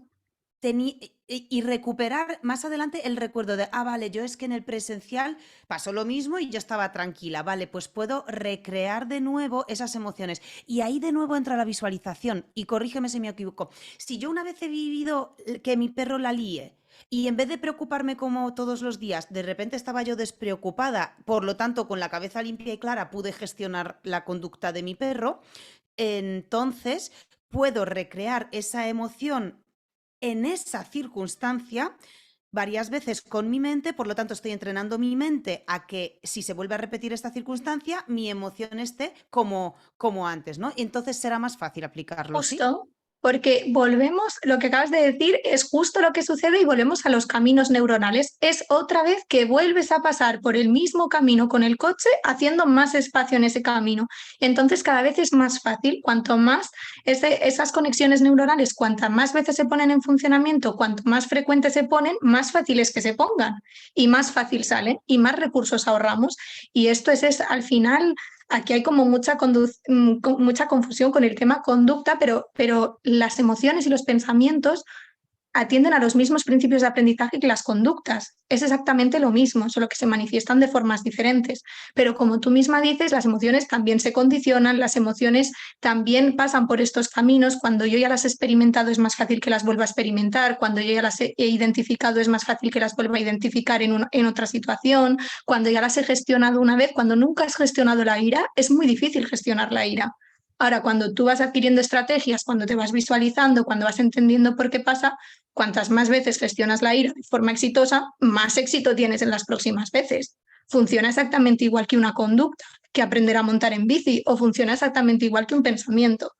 y recuperar más adelante el recuerdo de, vale, yo es que en el presencial pasó lo mismo y yo estaba tranquila, vale, pues puedo recrear de nuevo esas emociones. Y ahí de nuevo entra la visualización, y corrígeme si me equivoco. Si yo una vez he vivido que mi perro la líe, y en vez de preocuparme como todos los días, de repente estaba yo despreocupada, por lo tanto, con la cabeza limpia y clara pude gestionar la conducta de mi perro, entonces puedo recrear esa emoción en esa circunstancia varias veces con mi mente, por lo tanto estoy entrenando mi mente a que si se vuelve a repetir esta circunstancia, mi emoción esté como antes, ¿no? Y entonces será más fácil aplicarlo, ¿sí? Justo, porque volvemos, lo que acabas de decir es justo lo que sucede y volvemos a los caminos neuronales. Es otra vez que vuelves a pasar por el mismo camino con el coche, haciendo más espacio en ese camino. Entonces cada vez es más fácil, cuanto más esas conexiones neuronales, cuantas más veces se ponen en funcionamiento, cuanto más frecuentes se ponen, más fácil es que se pongan y más fácil salen y más recursos ahorramos. Y esto es al final aquí hay como mucha confusión con el tema conducta, pero las emociones y los pensamientos atienden a los mismos principios de aprendizaje que las conductas. Es exactamente lo mismo, solo que se manifiestan de formas diferentes. Pero como tú misma dices, las emociones también se condicionan, las emociones también pasan por estos caminos. Cuando yo ya las he experimentado es más fácil que las vuelva a experimentar, cuando yo ya las he identificado es más fácil que las vuelva a identificar en otra situación, cuando ya las he gestionado una vez, cuando nunca has gestionado la ira, es muy difícil gestionar la ira. Ahora, cuando tú vas adquiriendo estrategias, cuando te vas visualizando, cuando vas entendiendo por qué pasa, cuantas más veces gestionas la ira de forma exitosa, más éxito tienes en las próximas veces. Funciona exactamente igual que una conducta, que aprender a montar en bici, o funciona exactamente igual que un pensamiento.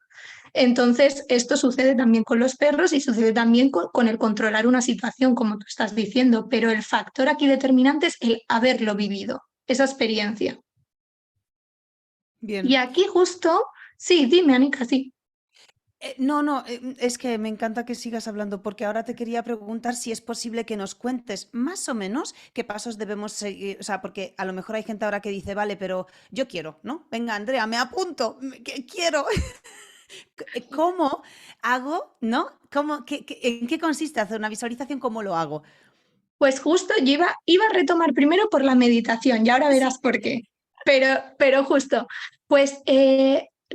Entonces, esto sucede también con los perros y sucede también con el controlar una situación, como tú estás diciendo, pero el factor aquí determinante es el haberlo vivido, esa experiencia. Y Bien. aquí justo, sí, dime, Anika, sí. No, no, es que me encanta que sigas hablando porque ahora te quería preguntar si es posible que nos cuentes más o menos qué pasos debemos seguir, o sea, porque a lo mejor hay gente ahora que dice, vale, pero yo quiero, ¿no? Venga, Andrea, me apunto, que quiero. ¿Cómo hago, no? ¿En qué consiste hacer una visualización? ¿Cómo lo hago? Pues justo yo iba a retomar primero por la meditación y ahora Sí, verás por qué. Pero justo, pues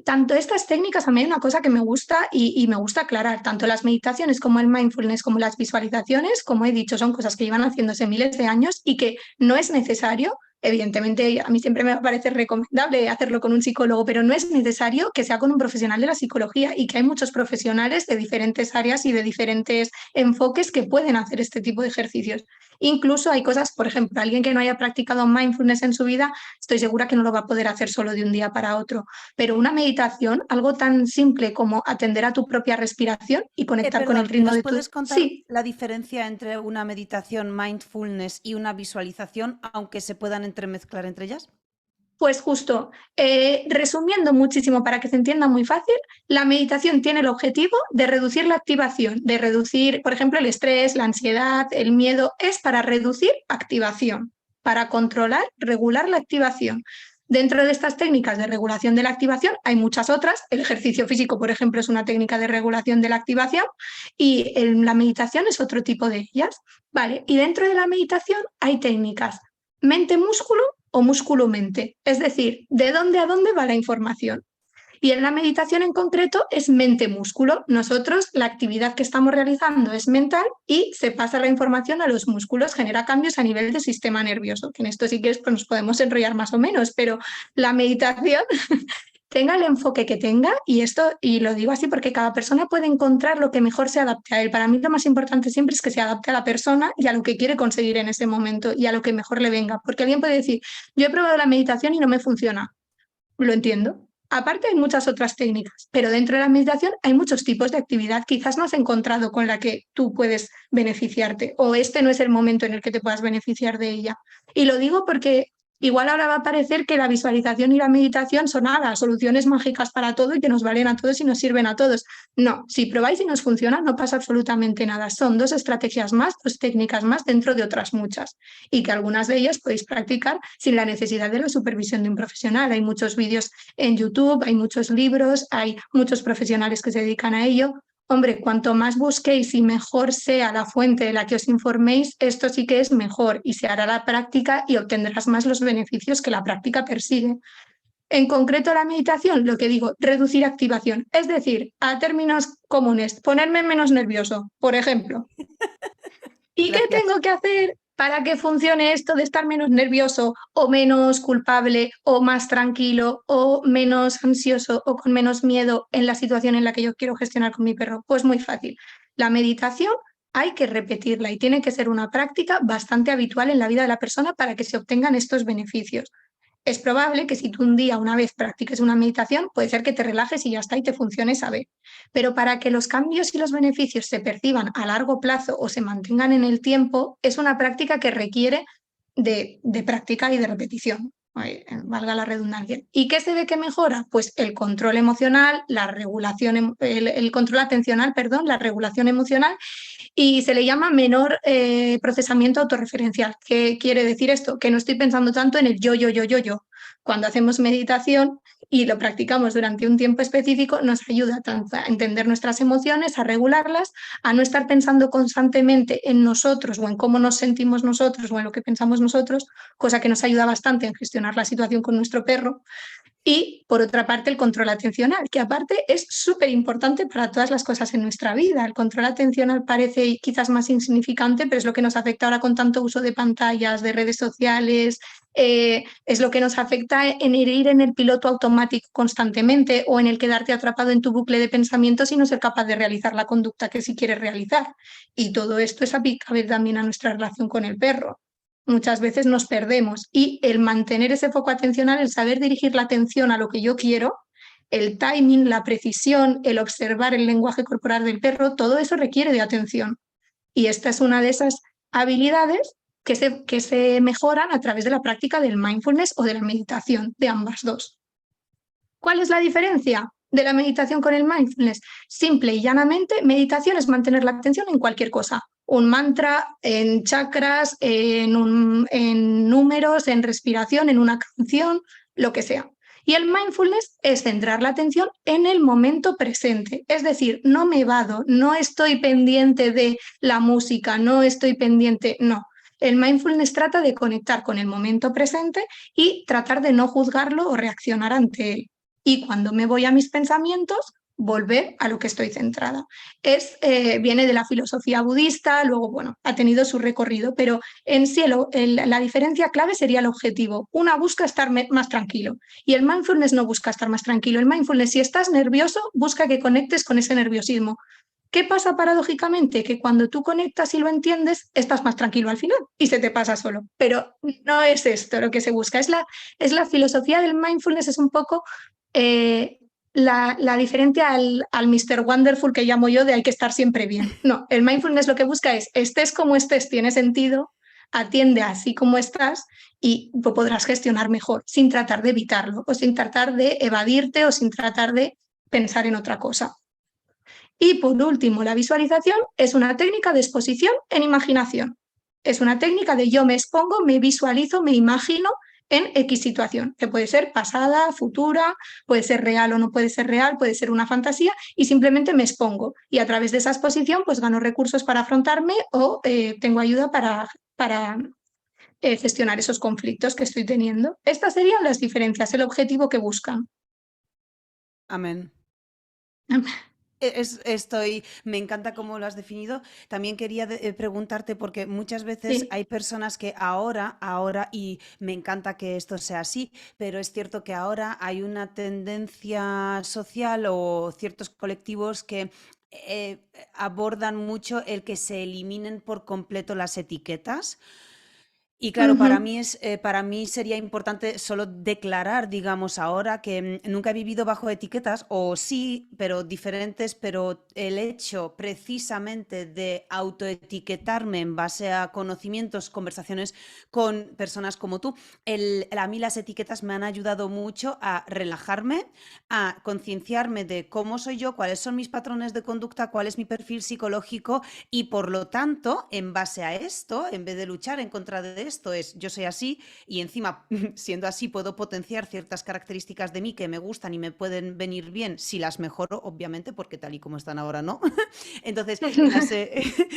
tanto estas técnicas, a mí hay una cosa que me gusta y me gusta aclarar, tanto las meditaciones como el mindfulness, como las visualizaciones, como he dicho, son cosas que llevan haciéndose miles de años y que no es necesario. Evidentemente, a mí siempre me parece recomendable hacerlo con un psicólogo, pero no es necesario que sea con un profesional de la psicología y que hay muchos profesionales de diferentes áreas y de diferentes enfoques que pueden hacer este tipo de ejercicios. Incluso hay cosas, por ejemplo, alguien que no haya practicado mindfulness en su vida, estoy segura que no lo va a poder hacer solo de un día para otro. Pero una meditación, algo tan simple como atender a tu propia respiración y conectar con el Perdón, ritmo ¿nos de tu... puedes contar Sí, la diferencia entre una meditación mindfulness y una visualización, aunque se puedan entremezclar entre ellas? pues justo, resumiendo muchísimo para que se entienda muy fácil, la meditación tiene el objetivo de reducir la activación, de reducir, por ejemplo, el estrés, la ansiedad, el miedo, es para reducir activación, para controlar, regular la activación. Dentro de estas técnicas de regulación de la activación hay muchas otras. El ejercicio físico, por ejemplo, es una técnica de regulación de la activación y la meditación es otro tipo de ellas. Vale, y dentro de la meditación hay técnicas mente-músculo o músculo-mente, es decir, de dónde a dónde va la información. Y en la meditación en concreto es mente-músculo. Nosotros la actividad que estamos realizando es mental y se pasa la información a los músculos, genera cambios a nivel del sistema nervioso, que en esto sí que pues nos podemos enrollar más o menos, pero la meditación tenga el enfoque que tenga y esto, y lo digo así porque cada persona puede encontrar lo que mejor se adapte a él. Para mí lo más importante siempre es que se adapte a la persona y a lo que quiere conseguir en ese momento y a lo que mejor le venga, porque alguien puede decir, yo he probado la meditación y no me funciona, lo entiendo. Aparte hay muchas otras técnicas, pero dentro de la meditación hay muchos tipos de actividad. Quizás no has encontrado con la que tú puedes beneficiarte o este no es el momento en el que te puedas beneficiar de ella. Y lo digo porque igual ahora va a parecer que la visualización y la meditación son nada, soluciones mágicas para todo y que nos valen a todos y nos sirven a todos. No, si probáis y nos funciona, no pasa absolutamente nada. Son dos estrategias más, dos técnicas más dentro de otras muchas y que algunas de ellas podéis practicar sin la necesidad de la supervisión de un profesional. Hay muchos vídeos en YouTube, hay muchos libros, hay muchos profesionales que se dedican a ello. Hombre, cuanto más busquéis y mejor sea la fuente de la que os informéis, esto sí que es mejor y se hará la práctica y obtendrás más los beneficios que la práctica persigue. En concreto, la meditación, lo que digo, reducir activación, es decir, a términos comunes, ponerme menos nervioso, por ejemplo. ¿Y qué Gracias. tengo que hacer para que funcione esto de estar menos nervioso o menos culpable o más tranquilo o menos ansioso o con menos miedo en la situación en la que yo quiero gestionar con mi perro? Pues muy fácil. La meditación hay que repetirla y tiene que ser una práctica bastante habitual en la vida de la persona para que se obtengan estos beneficios. Es probable que si tú un día, una vez practiques una meditación, puede ser que te relajes y ya está y te funcione esa vez. Pero para que los cambios y los beneficios se perciban a largo plazo o se mantengan en el tiempo, es una práctica que requiere de práctica y de repetición, valga la redundancia. ¿Y qué se ve que mejora? Pues el control emocional, la regulación, el control atencional, perdón, la regulación emocional y se le llama menor procesamiento autorreferencial. ¿Qué quiere decir esto? Que no estoy pensando tanto en el yo, yo, yo, yo, yo. Cuando hacemos meditación y lo practicamos durante un tiempo específico, nos ayuda tanto a entender nuestras emociones, a regularlas, a no estar pensando constantemente en nosotros o en cómo nos sentimos nosotros o en lo que pensamos nosotros, cosa que nos ayuda bastante en gestionar la situación con nuestro perro. Y por otra parte, el control atencional, que aparte es súper importante para todas las cosas en nuestra vida. El control atencional parece quizás más insignificante, pero es lo que nos afecta ahora con tanto uso de pantallas, de redes sociales, es lo que nos afecta en ir en el piloto automático constantemente o en el quedarte atrapado en tu bucle de pensamientos y no ser capaz de realizar la conducta que sí quieres realizar. Y todo esto es aplicable también a nuestra relación con el perro. Muchas veces nos perdemos y el mantener ese foco atencional, el saber dirigir la atención a lo que yo quiero, el timing, la precisión, el observar el lenguaje corporal del perro, todo eso requiere de atención. Y esta es una de esas habilidades que se mejoran a través de la práctica del mindfulness o de la meditación, de ambas dos. ¿Cuál es la diferencia de la meditación con el mindfulness? Simple y llanamente, meditación es mantener la atención en cualquier cosa. Un mantra, en chakras, en números, en respiración, en una canción, lo que sea. Y el mindfulness es centrar la atención en el momento presente. Es decir, no me evado, no estoy pendiente de la música, no estoy pendiente, no. El mindfulness trata de conectar con el momento presente y tratar de no juzgarlo o reaccionar ante él. Y cuando me voy a mis pensamientos, volver a lo que estoy centrada. Viene de la filosofía budista, luego, bueno, ha tenido su recorrido, pero en sí la diferencia clave sería el objetivo. Una busca estar más tranquilo y el mindfulness no busca estar más tranquilo. El mindfulness, si estás nervioso, busca que conectes con ese nerviosismo. ¿Qué pasa paradójicamente? Que cuando tú conectas y lo entiendes, estás más tranquilo al final y se te pasa solo. Pero no es esto lo que se busca. Es la filosofía del mindfulness, es un poco la diferencia al Mr. Wonderful que llamo yo de hay que estar siempre bien. No, el mindfulness lo que busca es estés como estés, tiene sentido, atiende así como estás y lo podrás gestionar mejor sin tratar de evitarlo o sin tratar de evadirte o sin tratar de pensar en otra cosa. Y por último, la visualización es una técnica de exposición en imaginación. Es una técnica de yo me expongo, me visualizo, me imagino en X situación, que puede ser pasada, futura, puede ser real o no puede ser real, puede ser una fantasía, y simplemente me expongo. Y a través de esa exposición, pues gano recursos para afrontarme o tengo ayuda para gestionar esos conflictos que estoy teniendo. Estas serían las diferencias, el objetivo que buscan. Amén. Me encanta cómo lo has definido. También quería preguntarte, porque muchas veces Sí. hay personas que ahora, y me encanta que esto sea así, pero es cierto que ahora hay una tendencia social o ciertos colectivos que abordan mucho el que se eliminen por completo las etiquetas. Y claro, Ujú. para mí sería importante solo declarar, digamos, ahora que nunca he vivido bajo etiquetas, o sí, pero diferentes, pero el hecho precisamente de autoetiquetarme en base a conocimientos, conversaciones con personas como tú, a mí las etiquetas me han ayudado mucho a relajarme, a concienciarme de cómo soy yo, cuáles son mis patrones de conducta, cuál es mi perfil psicológico y por lo tanto, en base a esto, en vez de luchar en contra de esto, es yo soy así y encima, siendo así, puedo potenciar ciertas características de mí que me gustan y me pueden venir bien si las mejoro, obviamente, porque tal y como están ahora, ¿no? Entonces,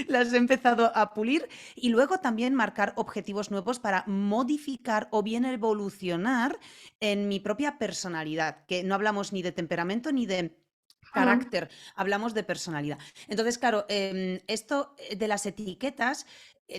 las he empezado a pulir y luego también marcar objetivos nuevos para modificar o bien evolucionar en mi propia personalidad, que no hablamos ni de temperamento ni de Mm. carácter, hablamos de personalidad. Entonces, claro, esto de las etiquetas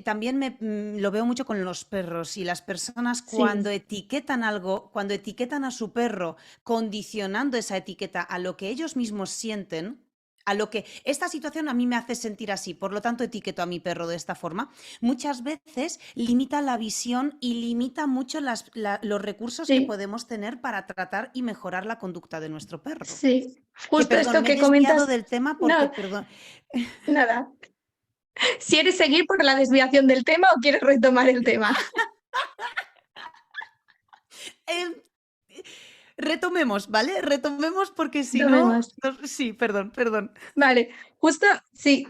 también lo veo mucho con los perros y las personas cuando Sí, etiquetan algo, cuando etiquetan a su perro, condicionando esa etiqueta a lo que ellos mismos sienten. A lo que esta situación a mí me hace sentir así, por lo tanto etiqueto a mi perro de esta forma, muchas veces limita la visión y limita mucho los recursos que sí, podemos tener para tratar y mejorar la conducta de nuestro perro. sí. Que Justo perdón, esto me he que desviado comentas, del tema porque, no, perdón. nada. ¿Quieres seguir por la desviación del tema o quieres retomar el tema? Eh, retomemos, ¿vale? Retomemos porque si no, Tomemos. sí, perdón, perdón. Vale, justo, sí,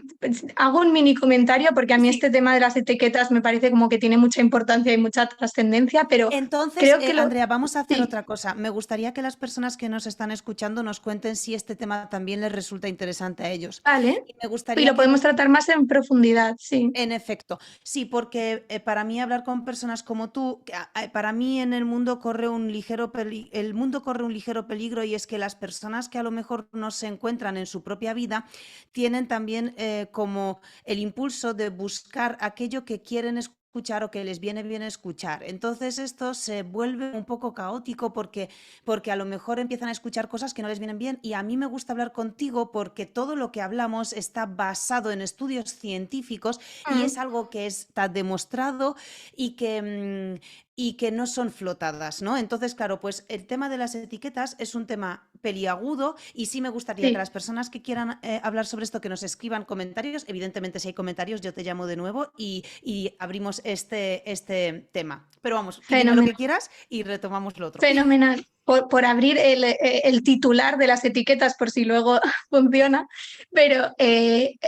hago un mini comentario porque a mí Sí. este tema de las etiquetas me parece como que tiene mucha importancia y mucha trascendencia, pero Entonces, creo que lo... Andrea, vamos a hacer Sí, otra cosa. Me gustaría que las personas que nos están escuchando nos cuenten si este tema también les resulta interesante a ellos. vale. Y me Y gustaría lo que podemos nos tratar más en profundidad, sí. En efecto, sí, porque para mí hablar con personas como tú, para mí en el mundo corre un el mundo corre un ligero peligro y es que las personas que a lo mejor no se encuentran en su propia vida tienen también como el impulso de buscar aquello que quieren escuchar o que les viene bien escuchar. Entonces esto se vuelve un poco caótico porque a lo mejor empiezan a escuchar cosas que no les vienen bien y a mí me gusta hablar contigo porque todo lo que hablamos está basado en estudios científicos y es Mm, algo que está demostrado y y que no son flotadas, ¿no? Entonces, claro, pues el tema de las etiquetas es un tema peliagudo y sí me gustaría que las sí, personas que quieran hablar sobre esto, que nos escriban comentarios. Evidentemente, si hay comentarios, yo te llamo de nuevo y abrimos este tema. Pero vamos, y dime lo que fenomenal. quieras y retomamos lo otro. Fenomenal. Por abrir el titular de las etiquetas por si luego funciona, pero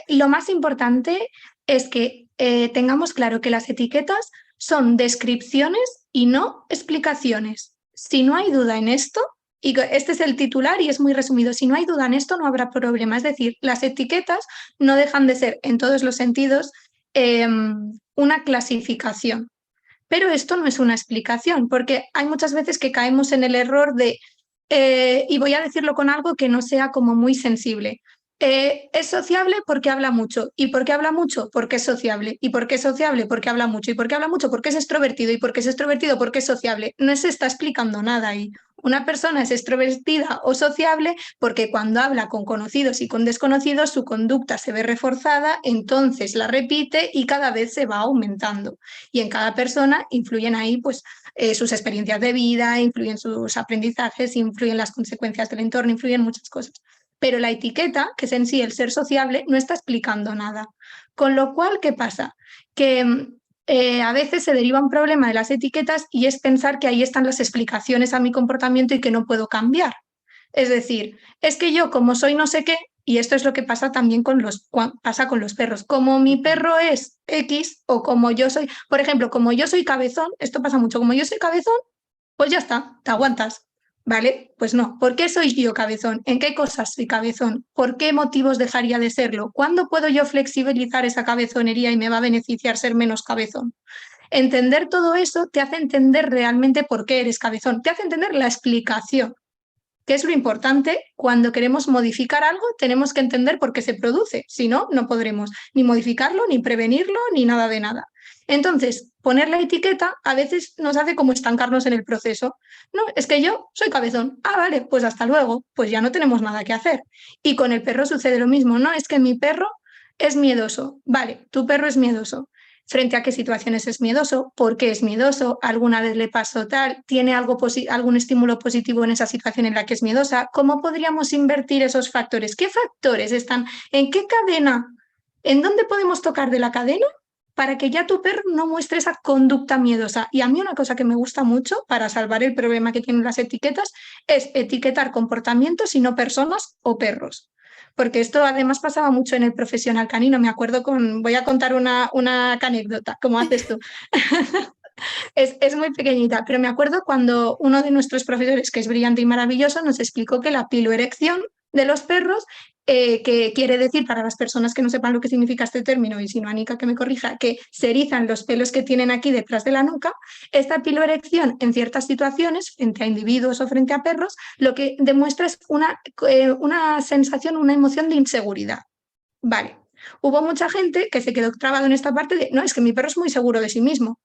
lo más importante es que tengamos claro que las etiquetas son descripciones y no explicaciones. Si no hay duda en esto, y este es el titular y es muy resumido, si no hay duda en esto no habrá problema. Es decir, las etiquetas no dejan de ser en todos los sentidos una clasificación. Pero esto no es una explicación, porque hay muchas veces que caemos en el error de, y voy a decirlo con algo que no sea como muy sensible, es sociable porque habla mucho. ¿Y por qué habla mucho? Porque es sociable. ¿Y por qué es sociable? Porque habla mucho. ¿Y por qué habla mucho? Porque es extrovertido. ¿Y por qué es extrovertido? Porque es sociable. No se está explicando nada ahí. Una persona es extrovertida o sociable porque cuando habla con conocidos y con desconocidos su conducta se ve reforzada, entonces la repite y cada vez se va aumentando. Y en cada persona influyen ahí pues sus experiencias de vida, influyen sus aprendizajes, influyen las consecuencias del entorno, influyen muchas cosas. Pero la etiqueta, que es en sí el ser sociable, no está explicando nada. Con lo cual, ¿qué pasa? Que a veces se deriva un problema de las etiquetas y es pensar que ahí están las explicaciones a mi comportamiento y que no puedo cambiar. Es decir, es que yo como soy no sé qué, y esto es lo que pasa también pasa con los perros, como mi Ujú. perro es X o como yo soy, por ejemplo, como yo soy cabezón, esto pasa mucho, como yo soy cabezón, pues ya está, te aguantas. ¿Vale? Pues no. ¿Por qué soy yo cabezón? ¿En qué cosas soy cabezón? ¿Por qué motivos dejaría de serlo? ¿Cuándo puedo yo flexibilizar esa cabezonería y me va a beneficiar ser menos cabezón? Entender todo eso te hace entender realmente por qué eres cabezón, te hace entender la explicación, que es lo importante. Cuando queremos modificar algo, tenemos que entender por qué se produce. Si no, no podremos ni modificarlo, ni prevenirlo, ni nada de nada. Entonces, poner la etiqueta a veces nos hace como estancarnos en el proceso. No, es que yo soy cabezón. Ah, vale, pues hasta luego. Pues ya no tenemos nada que hacer. Y con el perro sucede lo mismo. No, es que mi perro es miedoso. Vale, tu perro es miedoso. frente a qué situaciones es miedoso, por qué es miedoso, alguna vez le pasó tal, tiene algún estímulo positivo en esa situación en la que es miedosa, cómo podríamos invertir esos factores, qué factores están, en qué cadena, en dónde podemos tocar de la cadena para que ya tu perro no muestre esa conducta miedosa. Y a mí una cosa que me gusta mucho para salvar el problema que tienen las etiquetas es etiquetar comportamientos y no personas o perros. Porque esto además pasaba mucho en el profesional canino. Me acuerdo voy a contar una anécdota, como haces tú. Es muy pequeñita, pero me acuerdo cuando uno de nuestros profesores, que es brillante y maravilloso, nos explicó que la piloerección de los perros, que quiere decir, para las personas que no sepan lo que significa este término, y si no, Anika que me corrija, que se erizan los pelos que tienen aquí detrás de la nuca, esta piloerección en ciertas situaciones, frente a individuos o frente a perros, lo que demuestra es una sensación, una emoción de inseguridad. Vale. Hubo mucha gente que se quedó trabado en esta parte de, no, es que mi perro es muy seguro de sí mismo.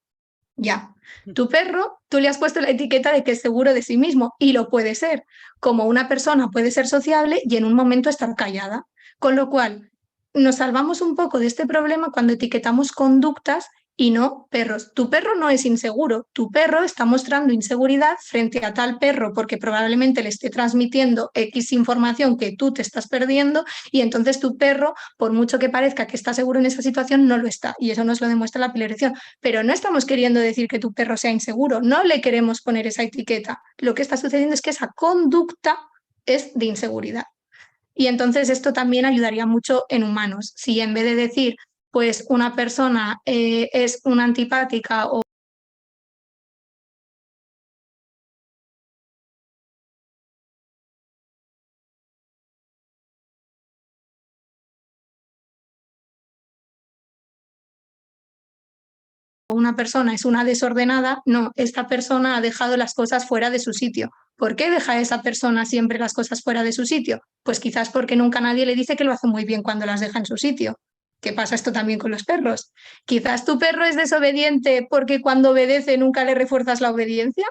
Ya, tu perro, tú le has puesto la etiqueta de que es seguro de sí mismo y lo puede ser, como una persona puede ser sociable y en un momento estar callada. Con lo cual, nos salvamos un poco de este problema cuando etiquetamos conductas y no perros. Tu perro no es inseguro, tu perro está mostrando inseguridad frente a tal perro porque probablemente le esté transmitiendo X información que tú te estás perdiendo y entonces tu perro, por mucho que parezca que está seguro en esa situación, no lo está y eso nos lo demuestra la piloerección. Pero no estamos queriendo decir que tu perro sea inseguro, no le queremos poner esa etiqueta. Lo que está sucediendo es que esa conducta es de inseguridad. Y entonces esto también ayudaría mucho en humanos. Si en vez de decir, pues una persona es una antipática o una persona es una desordenada, no, esta persona ha dejado las cosas fuera de su sitio. ¿Por qué deja esa persona siempre las cosas fuera de su sitio? Pues quizás porque nunca nadie le dice que lo hace muy bien cuando las deja en su sitio. ¿Qué pasa esto también con los perros? Quizás tu perro es desobediente porque cuando obedece nunca le refuerzas la obediencia.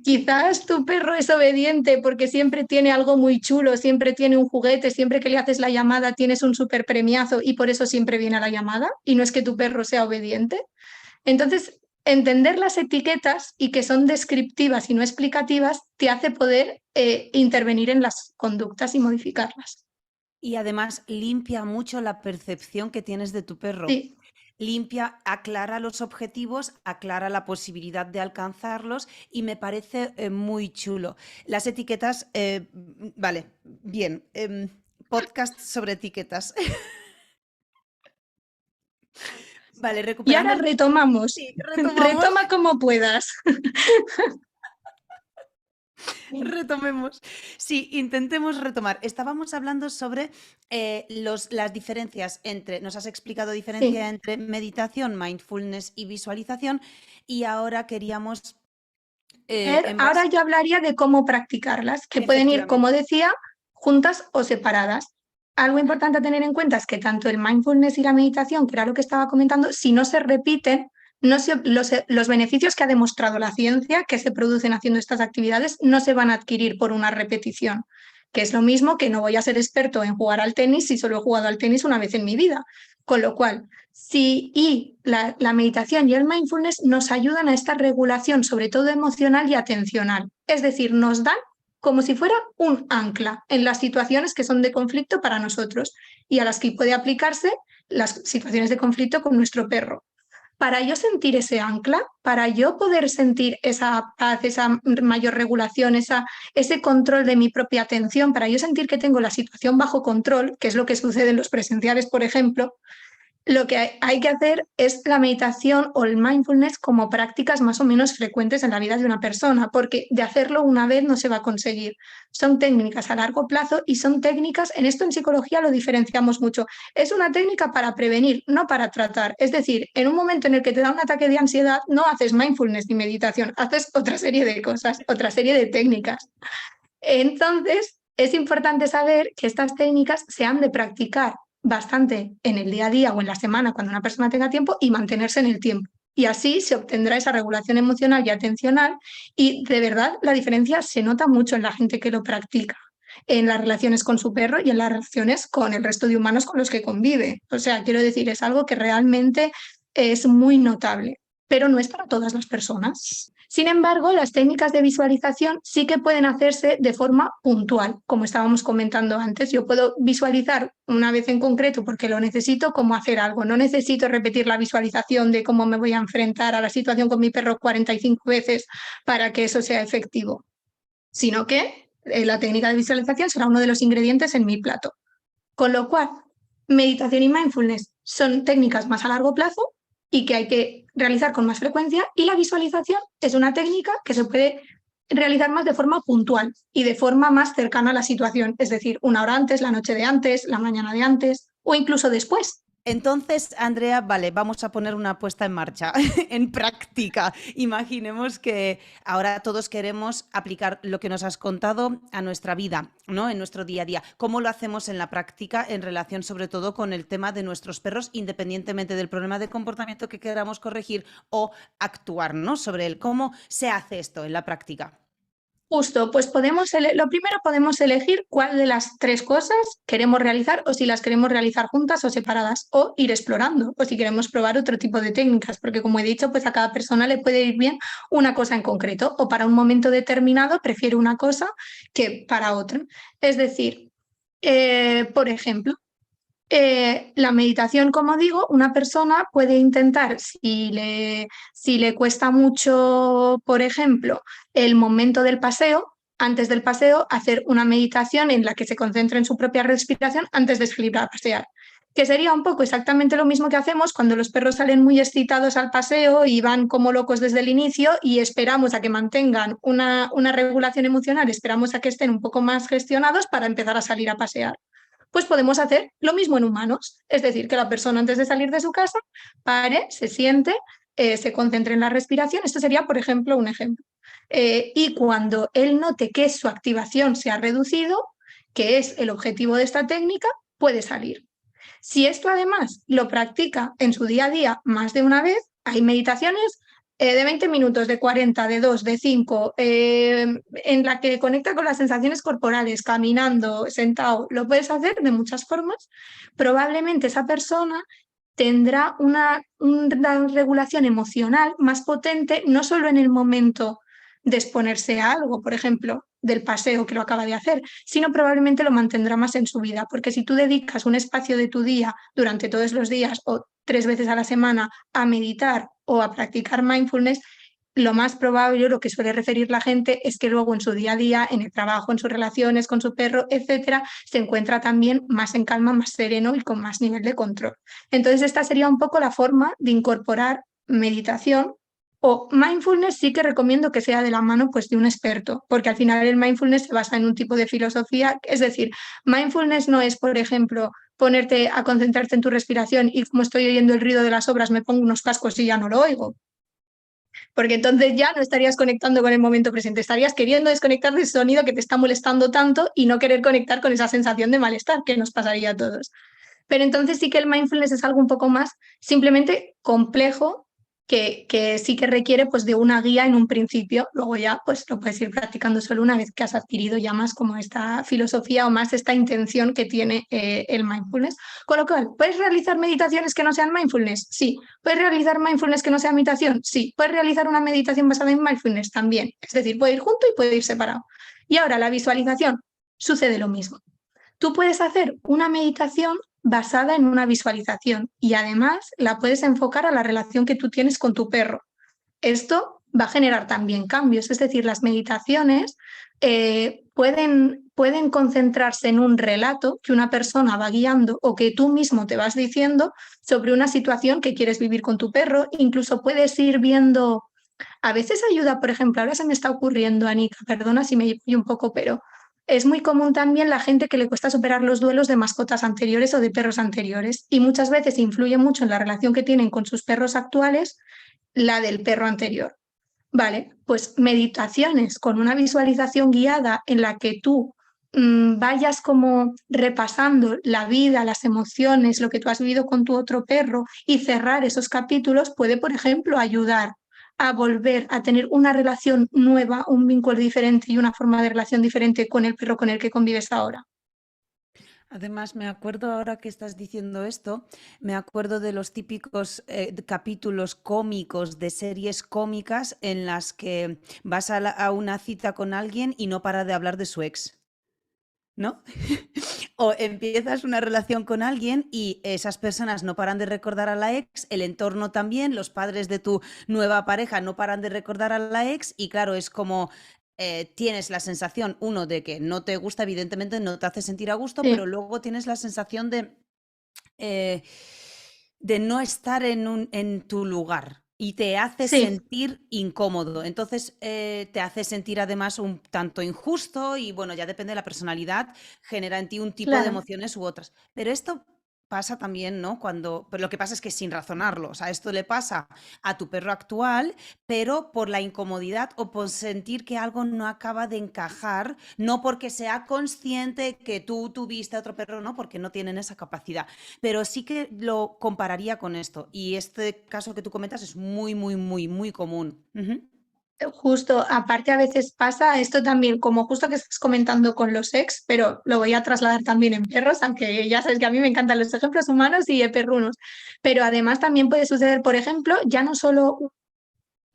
Quizás tu perro es obediente porque siempre tiene algo muy chulo, siempre tiene un juguete, siempre que le haces la llamada tienes un súper premiazo y por eso siempre viene a la llamada y no es que tu perro sea obediente. Entonces, entender las etiquetas y que son descriptivas y no explicativas te hace poder intervenir en las conductas y modificarlas. Y además limpia mucho la percepción que tienes de tu perro. Sí. Limpia, aclara los objetivos, aclara la posibilidad de alcanzarlos y me parece muy chulo. Las etiquetas, vale, bien. Podcast sobre etiquetas. Vale, Y ahora recuperando. retomamos. Sí, retomamos. Retoma como puedas. Retomemos. Sí, intentemos retomar. Estábamos hablando sobre las diferencias entre, nos has explicado diferencia Sí. entre meditación, mindfulness y visualización, y ahora queríamos, en Ahora base, yo hablaría de cómo practicarlas, que pueden ir, como efectivamente, decía, juntas o separadas. Algo importante a tener en cuenta es que tanto el mindfulness y la meditación, que era lo que estaba comentando, si no se repiten, los beneficios que ha demostrado la ciencia que se producen haciendo estas actividades no se van a adquirir por una repetición, que es lo mismo que no voy a ser experto en jugar al tenis si solo he jugado al tenis una vez en mi vida. Con lo cual, la meditación y el mindfulness nos ayudan a esta regulación, sobre todo emocional y atencional. Es decir, nos dan como si fuera un ancla en las situaciones que son de conflicto para nosotros y a las que puede aplicarse las situaciones de conflicto con nuestro perro. Para yo sentir ese ancla, para yo poder sentir esa paz, esa mayor regulación, ese control de mi propia atención, para yo sentir que tengo la situación bajo control, que es lo que sucede en los presenciales, por ejemplo, lo que hay que hacer es la meditación o el mindfulness como prácticas más o menos frecuentes en la vida de una persona, porque de hacerlo una vez no se va a conseguir. Son técnicas a largo plazo y son técnicas, en esto en psicología lo diferenciamos mucho, es una técnica para prevenir, no para tratar. Es decir, en un momento en el que te da un ataque de ansiedad, no haces mindfulness ni meditación, haces otra serie de cosas, otra serie de técnicas. Entonces, es importante saber que estas técnicas se han de practicar bastante en el día a día o en la semana cuando una persona tenga tiempo y mantenerse en el tiempo. Y así se obtendrá esa regulación emocional y atencional y de verdad la diferencia se nota mucho en la gente que lo practica, en las relaciones con su perro y en las relaciones con el resto de humanos con los que convive. O sea, quiero decir, es algo que realmente es muy notable, pero no es para todas las personas. Sin embargo, las técnicas de visualización sí que pueden hacerse de forma puntual, como estábamos comentando antes. Yo puedo visualizar una vez en concreto porque lo necesito como hacer algo. No necesito repetir la visualización de cómo me voy a enfrentar a la situación con mi perro 45 veces para que eso sea efectivo, sino que la técnica de visualización será uno de los ingredientes en mi plato. Con lo cual, meditación y mindfulness son técnicas más a largo plazo y que hay que realizar con más frecuencia, y la visualización es una técnica que se puede realizar más de forma puntual y de forma más cercana a la situación, es decir, una hora antes, la noche de antes, la mañana de antes o incluso después. Entonces, Andrea, vale, vamos a poner una puesta en marcha, en práctica. Imaginemos que ahora todos queremos aplicar lo que nos has contado a nuestra vida, ¿no? En nuestro día a día. ¿Cómo lo hacemos en la práctica en relación sobre todo con el tema de nuestros perros, independientemente del problema de comportamiento que queramos corregir o actuar, ¿no? Sobre él? ¿Cómo se hace esto en la práctica? Justo, pues lo primero podemos elegir cuál de las tres cosas queremos realizar, o si las queremos realizar juntas o separadas, o ir explorando, o si queremos probar otro tipo de técnicas, porque como he dicho, pues a cada persona le puede ir bien una cosa en concreto, o para un momento determinado prefiere una cosa que para otra. Es decir, por ejemplo, la meditación, como digo, una persona puede intentar, si le cuesta mucho, por ejemplo, el momento del paseo, antes del paseo, hacer una meditación en la que se concentre en su propia respiración antes de salir a pasear. Que sería un poco exactamente lo mismo que hacemos cuando los perros salen muy excitados al paseo y van como locos desde el inicio y esperamos a que mantengan una regulación emocional, esperamos a que estén un poco más gestionados para empezar a salir a pasear. Pues podemos hacer lo mismo en humanos, es decir, que la persona antes de salir de su casa pare, se siente, se concentre en la respiración. Esto sería, por ejemplo, un ejemplo. Y cuando él note que su activación se ha reducido, que es el objetivo de esta técnica, puede salir. Si esto además lo practica en su día a día más de una vez, hay meditaciones de 20 minutos, de 40, de 2, de 5, en la que conecta con las sensaciones corporales, caminando, sentado, lo puedes hacer de muchas formas. Probablemente esa persona tendrá una regulación emocional más potente, no solo en el momento de exponerse a algo, por ejemplo, del paseo que lo acaba de hacer, sino probablemente lo mantendrá más en su vida, porque si tú dedicas un espacio de tu día durante todos los días o 3 veces a la semana a meditar o a practicar mindfulness, lo más probable, lo que suele referir la gente, es que luego en su día a día, en el trabajo, en sus relaciones con su perro, etcétera, se encuentra también más en calma, más sereno y con más nivel de control. Entonces, esta sería un poco la forma de incorporar meditación. O mindfulness sí que recomiendo que sea de la mano pues, de un experto, porque al final el mindfulness se basa en un tipo de filosofía, es decir, mindfulness no es, por ejemplo, ponerte a concentrarte en tu respiración y como estoy oyendo el ruido de las obras me pongo unos cascos y ya no lo oigo, porque entonces ya no estarías conectando con el momento presente, estarías queriendo desconectar del sonido que te está molestando tanto y no querer conectar con esa sensación de malestar que nos pasaría a todos. Pero entonces sí que el mindfulness es algo un poco más simplemente complejo, que sí que requiere pues, de una guía en un principio, luego ya pues, lo puedes ir practicando solo una vez que has adquirido ya más como esta filosofía o más esta intención que tiene el mindfulness. Con lo cual, ¿puedes realizar meditaciones que no sean mindfulness? Sí. ¿Puedes realizar mindfulness que no sea meditación? Sí. ¿Puedes realizar una meditación basada en mindfulness? También. Es decir, puede ir junto y puede ir separado. Y ahora la visualización, sucede lo mismo. Tú puedes hacer una meditación basada en una visualización y además la puedes enfocar a la relación que tú tienes con tu perro. Esto va a generar también cambios, es decir, las meditaciones pueden concentrarse en un relato que una persona va guiando o que tú mismo te vas diciendo sobre una situación que quieres vivir con tu perro. Incluso puedes ir viendo, a veces ayuda, por ejemplo, ahora se me está ocurriendo, Anika, perdona si me voy un poco, pero es muy común también la gente que le cuesta superar los duelos de mascotas anteriores o de perros anteriores, y muchas veces influye mucho en la relación que tienen con sus perros actuales la del perro anterior. Vale, pues meditaciones con una visualización guiada en la que tú vayas como repasando la vida, las emociones, lo que tú has vivido con tu otro perro y cerrar esos capítulos puede, por ejemplo, ayudar a volver a tener una relación nueva, un vínculo diferente y una forma de relación diferente con el perro con el que convives ahora. Además, me acuerdo ahora que estás diciendo esto, me acuerdo de los típicos capítulos cómicos de series cómicas en las que vas a una cita con alguien y no para de hablar de su ex, ¿no? O empiezas una relación con alguien y esas personas no paran de recordar a la ex, el entorno también, los padres de tu nueva pareja no paran de recordar a la ex y claro, es como tienes la sensación, uno, de que no te gusta, evidentemente no te hace sentir a gusto, pero Sí, luego tienes la sensación eh, de no estar en tu lugar y te hace sí, sentir incómodo. Entonces te hace sentir además un tanto injusto y bueno, ya depende de la personalidad, genera en ti un tipo de claro. emociones u otras. Pero esto pasa también, ¿no? Pero lo que pasa es que sin razonarlo, o sea, esto le pasa a tu perro actual, pero por la incomodidad o por sentir que algo no acaba de encajar, no porque sea consciente que tú tuviste a otro perro, no, porque no tienen esa capacidad. Pero sí que lo compararía con esto. Y este caso que tú comentas es muy, muy, muy, muy común. Ujú. Justo, aparte a veces pasa esto también, como justo que estás comentando con los ex, pero lo voy a trasladar también en perros, aunque ya sabes que a mí me encantan los ejemplos humanos y perrunos. Pero además también puede suceder, por ejemplo, ya no solo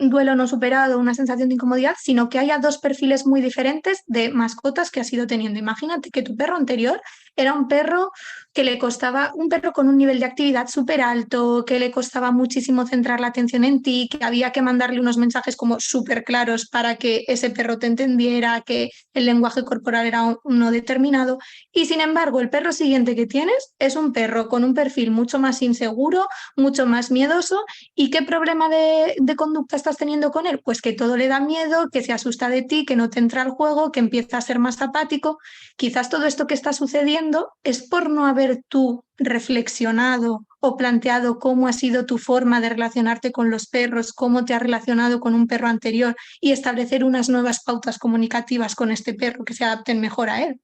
un duelo no superado, una sensación de incomodidad, sino que haya dos perfiles muy diferentes de mascotas que has ido teniendo. Imagínate que tu perro anterior era un perro que le costaba, un perro con un nivel de actividad súper alto, que le costaba muchísimo centrar la atención en ti, que había que mandarle unos mensajes como súper claros para que ese perro te entendiera, que el lenguaje corporal era uno determinado. Y sin embargo, el perro siguiente que tienes es un perro con un perfil mucho más inseguro, mucho más miedoso. ¿Y qué problema de conducta estás teniendo con él? Pues que todo le da miedo, que se asusta de ti, que no te entra al juego, que empieza a ser más apático. Quizás todo esto que está sucediendo es por no haber tú reflexionado o planteado cómo ha sido tu forma de relacionarte con los perros, cómo te has relacionado con un perro anterior y establecer unas nuevas pautas comunicativas con este perro que se adapten mejor a él.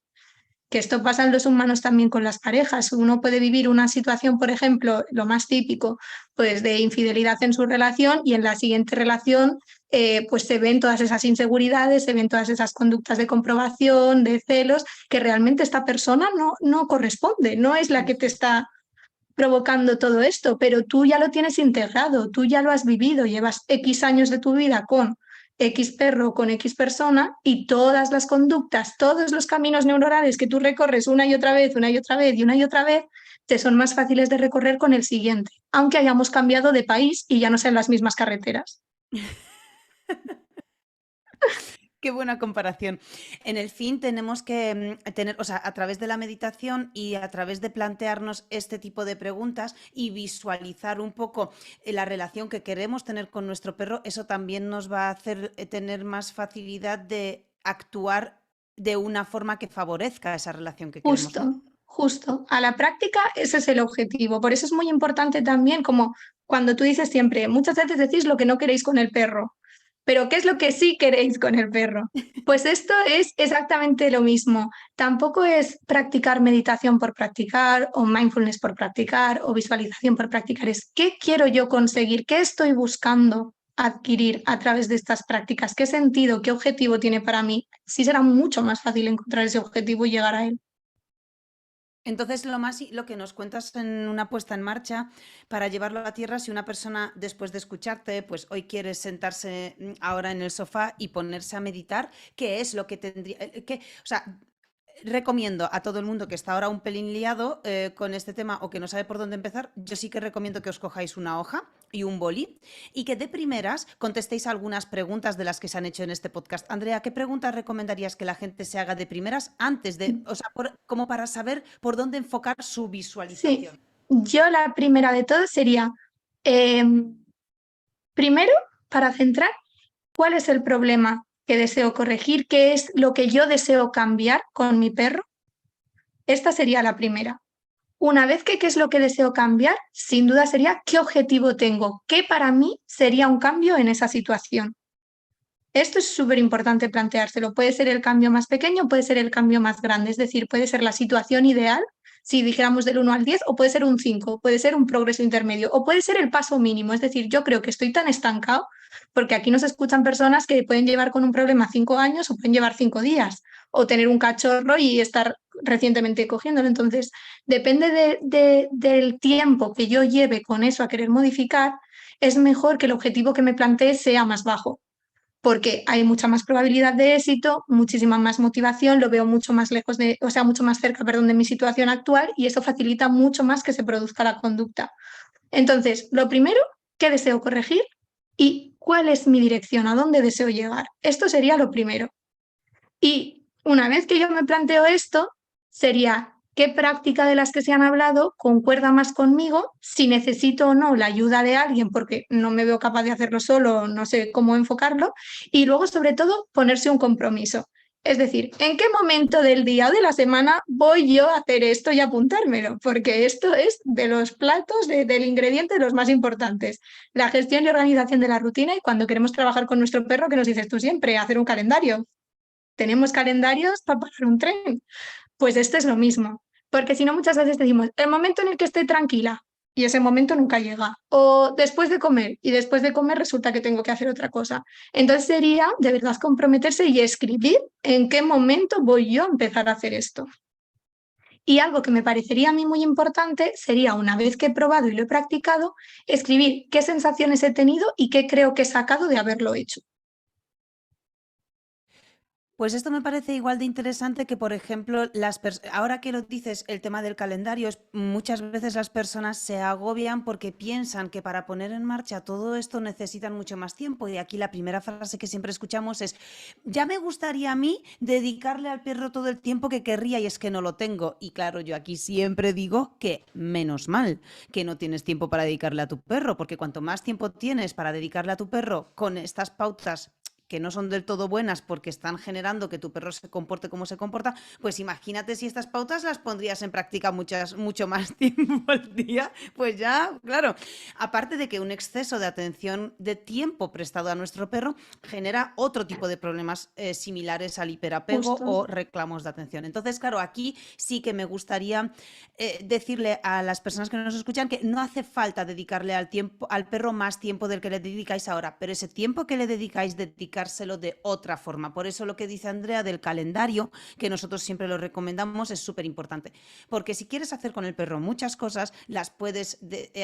Que esto pasa en los humanos también con las parejas. Uno puede vivir una situación, por ejemplo, lo más típico, pues de infidelidad en su relación y en la siguiente relación pues se ven todas esas inseguridades, se ven todas esas conductas de comprobación, de celos, que realmente esta persona no corresponde, no es la que te está provocando todo esto, pero tú ya lo tienes integrado, tú ya lo has vivido, llevas X años de tu vida con X perro, con X persona y todas las conductas, todos los caminos neuronales que tú recorres una y otra vez, una y otra vez y una y otra vez, te son más fáciles de recorrer con el siguiente, aunque hayamos cambiado de país y ya no sean las mismas carreteras. Qué buena comparación. En el fin tenemos que tener, o sea, a través de la meditación y a través de plantearnos este tipo de preguntas y visualizar un poco la relación que queremos tener con nuestro perro, eso también nos va a hacer tener más facilidad de actuar de una forma que favorezca esa relación que queremos, ¿no? Justo, justo. A la práctica ese es el objetivo. Por eso es muy importante también, como cuando tú dices siempre, muchas veces decís lo que no queréis con el perro, pero ¿qué es lo que sí queréis con el perro? Pues esto es exactamente lo mismo. Tampoco es practicar meditación por practicar o mindfulness por practicar o visualización por practicar. Es qué quiero yo conseguir, qué estoy buscando adquirir a través de estas prácticas, qué sentido, qué objetivo tiene para mí. Sí será mucho más fácil encontrar ese objetivo y llegar a él. Entonces, lo que nos cuentas en una puesta en marcha para llevarlo a la tierra, si una persona después de escucharte, pues hoy quiere sentarse ahora en el sofá y ponerse a meditar, ¿qué es lo que tendría? O sea, recomiendo a todo el mundo que está ahora un pelín liado con este tema o que no sabe por dónde empezar, yo sí que recomiendo que os cojáis una hoja y un boli y que de primeras contestéis algunas preguntas de las que se han hecho en este podcast. Andrea, ¿qué preguntas recomendarías que la gente se haga de primeras antes de, o sea, como para saber por dónde enfocar su Sí, visualización? yo la primera de todas sería, em, primero, para centrar, ¿cuál es el problema que deseo corregir? ¿Qué es lo que yo deseo cambiar con mi perro? Esta sería la primera. Una vez que qué es lo que deseo cambiar, sin duda sería qué objetivo tengo, qué para mí sería un cambio en esa situación. Esto es súper importante planteárselo. Puede ser el cambio más pequeño, puede ser el cambio más grande. Es decir, puede ser la situación ideal, si dijéramos del 1 al 10, o puede ser un 5, puede ser un progreso intermedio, o puede ser el paso mínimo. Es decir, yo creo que estoy tan estancado, porque aquí nos escuchan personas que pueden llevar con un problema 5 años o pueden llevar 5 días, o tener un cachorro y estar recientemente cogiéndolo. Entonces, depende del tiempo que yo lleve con eso a querer modificar, es mejor que el objetivo que me plantee sea más bajo, porque hay mucha más probabilidad de éxito, muchísima más motivación, lo veo mucho más lejos de, o sea, mucho más cerca, perdón, de mi situación actual, y eso facilita mucho más que se produzca la conducta. Entonces, lo primero, ¿qué deseo corregir? ¿Y cuál es mi dirección? ¿A dónde deseo llegar? Esto sería lo primero. Y una vez que yo me planteo esto, sería qué práctica de las que se han hablado concuerda más conmigo, si necesito o no la ayuda de alguien porque no me veo capaz de hacerlo solo, no sé cómo enfocarlo, y luego sobre todo ponerse un compromiso. Es decir, ¿en qué momento del día o de la semana voy yo a hacer esto y apuntármelo? Porque esto es de los platos, del ingrediente de los más importantes. La gestión y organización de la rutina y cuando queremos trabajar con nuestro perro, ¿qué nos dices tú siempre? Hacer un calendario. ¿Tenemos calendarios para pagar un tren? Pues esto es lo mismo, porque si no muchas veces decimos, el momento en el que esté tranquila, y ese momento nunca llega, o después de comer, y después de comer resulta que tengo que hacer otra cosa. Entonces sería de verdad comprometerse y escribir en qué momento voy yo a empezar a hacer esto. Y algo que me parecería a mí muy importante sería, una vez que he probado y lo he practicado, escribir qué sensaciones he tenido y qué creo que he sacado de haberlo hecho. Pues esto me parece igual de interesante que, por ejemplo, ahora que lo dices, el tema del calendario, muchas veces las personas se agobian porque piensan que para poner en marcha todo esto necesitan mucho más tiempo. Y aquí la primera frase que siempre escuchamos es, ya me gustaría a mí dedicarle al perro todo el tiempo que querría y es que no lo tengo. Y claro, yo aquí siempre digo que menos mal que no tienes tiempo para dedicarle a tu perro, porque cuanto más tiempo tienes para dedicarle a tu perro con estas pautas que no son del todo buenas porque están generando que tu perro se comporte como se comporta, pues imagínate si estas pautas las pondrías en práctica mucho más tiempo al día, pues ya, claro. Aparte de que un exceso de atención de tiempo prestado a nuestro perro genera otro tipo de problemas similares al hiperapego Justo. o reclamos de atención. Entonces, claro, aquí sí que me gustaría decirle a las personas que nos escuchan que no hace falta dedicarle al perro más tiempo del que le dedicáis ahora, pero ese tiempo que le dedicáis, dedicárselo de otra forma. Por eso lo que dice Andrea del calendario, que nosotros siempre lo recomendamos, es súper importante. Porque si quieres hacer con el perro muchas cosas, las puedes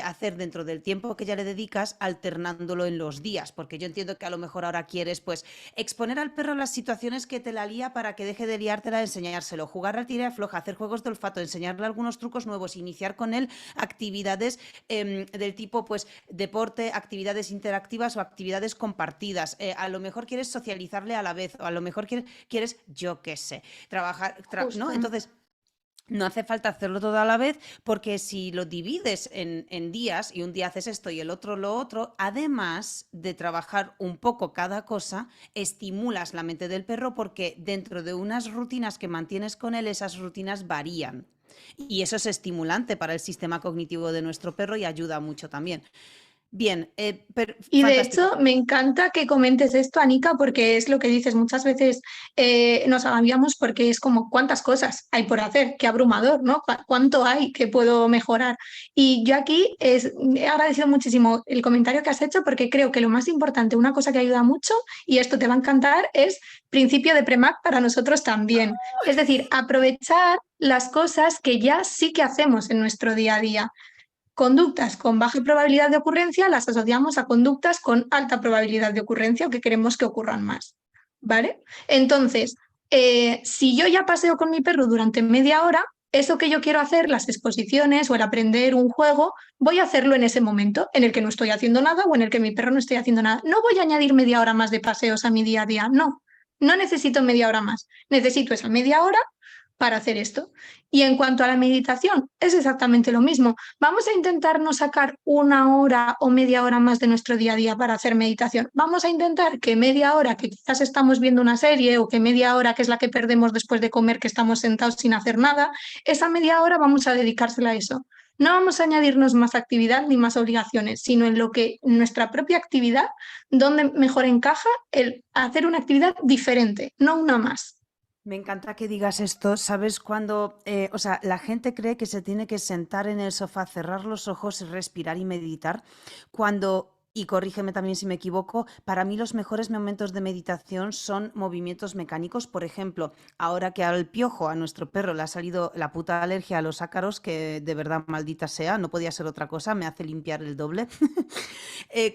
hacer dentro del tiempo que ya le dedicas, alternándolo en los días. Porque yo entiendo que a lo mejor ahora quieres, pues, exponer al perro las situaciones que te la lía para que deje de liártela, enseñárselo, jugar al tira y afloja, hacer juegos de olfato, enseñarle algunos trucos nuevos, iniciar con él actividades del tipo, pues, deporte, actividades interactivas o actividades compartidas. A lo mejor quieres socializarle a la vez, o a lo mejor quieres yo qué sé, trabajar, ¿no? Justo. Entonces, no hace falta hacerlo todo a la vez, porque si lo divides en días y un día haces esto y el otro lo otro, además de trabajar un poco cada cosa, estimulas la mente del perro porque dentro de unas rutinas que mantienes con él, esas rutinas varían. Y eso es estimulante para el sistema cognitivo de nuestro perro y ayuda mucho también. Bien, Y de fantástico. hecho, me encanta que comentes esto, Anika, porque es lo que dices. Muchas veces nos agobiamos porque es como cuántas cosas hay por hacer, qué abrumador, ¿no? ¿Cuánto hay que puedo mejorar? Y yo aquí he agradecido muchísimo el comentario que has hecho porque creo que lo más importante, una cosa que ayuda mucho, y esto te va a encantar, es principio de Premac para nosotros también. Es decir, aprovechar las cosas que ya sí que hacemos en nuestro día a día. Conductas con baja probabilidad de ocurrencia las asociamos a conductas con alta probabilidad de ocurrencia o que queremos que ocurran más. ¿Vale? Entonces, si yo ya paseo con mi perro durante media hora, eso que yo quiero hacer, las exposiciones o el aprender un juego, voy a hacerlo en ese momento en el que no estoy haciendo nada o en el que mi perro no estoy haciendo nada. No voy a añadir media hora más de paseos a mi día a día, no. No necesito media hora más. Necesito esa media hora para hacer esto. Y en cuanto a la meditación, es exactamente lo mismo. Vamos a intentar no sacar una hora o media hora más de nuestro día a día para hacer meditación. Vamos a intentar que media hora que quizás estamos viendo una serie o que media hora que es la que perdemos después de comer que estamos sentados sin hacer nada, esa media hora vamos a dedicársela a eso. No vamos a añadirnos más actividad ni más obligaciones, sino en lo que nuestra propia actividad, donde mejor encaja el hacer una actividad diferente, no una más. Me encanta que digas esto. ¿Sabes cuando, o sea, la gente cree que se tiene que sentar en el sofá, cerrar los ojos, respirar y meditar? Cuando y corrígeme también si me equivoco, para mí los mejores momentos de meditación son movimientos mecánicos. Por ejemplo, ahora que al Piojo, a nuestro perro, le ha salido la puta alergia a los ácaros, que de verdad maldita sea, no podía ser otra cosa, me hace limpiar el doble.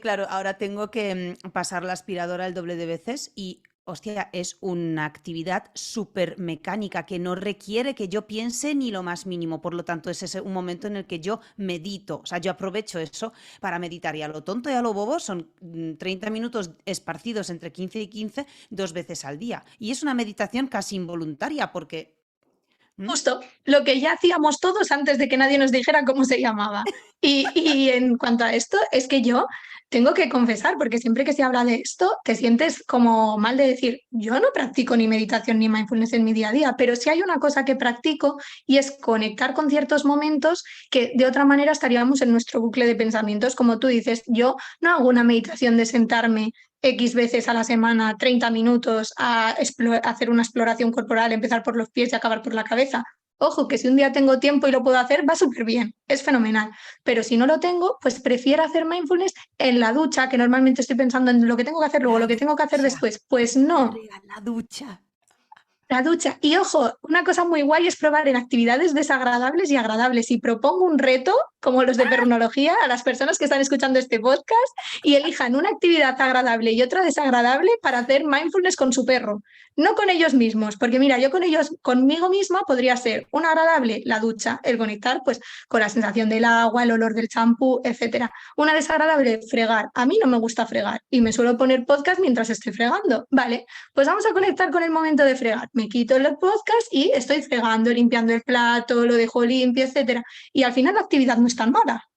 Claro, ahora tengo que pasar la aspiradora el doble de veces y hostia, es una actividad súper mecánica que no requiere que yo piense ni lo más mínimo. Por lo tanto, es ese un momento en el que yo medito. O sea, yo aprovecho eso para meditar. Y a lo tonto y a lo bobo son 30 minutos esparcidos entre 15 y 15 2 veces al día. Y es una meditación casi involuntaria porque... ¿Mm? Justo, lo que ya hacíamos todos antes de que nadie nos dijera cómo se llamaba. Y en cuanto a esto, es que yo tengo que confesar, porque siempre que se habla de esto, te sientes como mal de decir, yo no practico ni meditación ni mindfulness en mi día a día, pero sí hay una cosa que practico y es conectar con ciertos momentos que de otra manera estaríamos en nuestro bucle de pensamientos. Como tú dices, yo no hago una meditación de sentarme X veces a la semana, 30 minutos, a hacer una exploración corporal, empezar por los pies y acabar por la cabeza. Ojo, que si un día tengo tiempo y lo puedo hacer, va súper bien, es fenomenal. Pero si no lo tengo, pues prefiero hacer mindfulness en la ducha, que normalmente estoy pensando en lo que tengo que hacer luego, La lo que tengo que hacer ducha, después. Pues no, Andrea, la ducha. la ducha. Y ojo, una cosa muy guay es probar en actividades desagradables y agradables. Y propongo un reto, como los de perrunología, a las personas que están escuchando este podcast y elijan una actividad agradable y otra desagradable para hacer mindfulness con su perro. No con ellos mismos, porque mira, yo con ellos, conmigo misma podría ser una agradable, la ducha, el conectar pues con la sensación del agua, el olor del champú, etcétera. Una desagradable, fregar. A mí no me gusta fregar y me suelo poner podcast mientras estoy fregando. Vale, pues vamos a conectar con el momento de fregar. Me quito el podcast y estoy fregando, limpiando el plato, lo dejo limpio, etcétera. Y al final la actividad no es tan mala.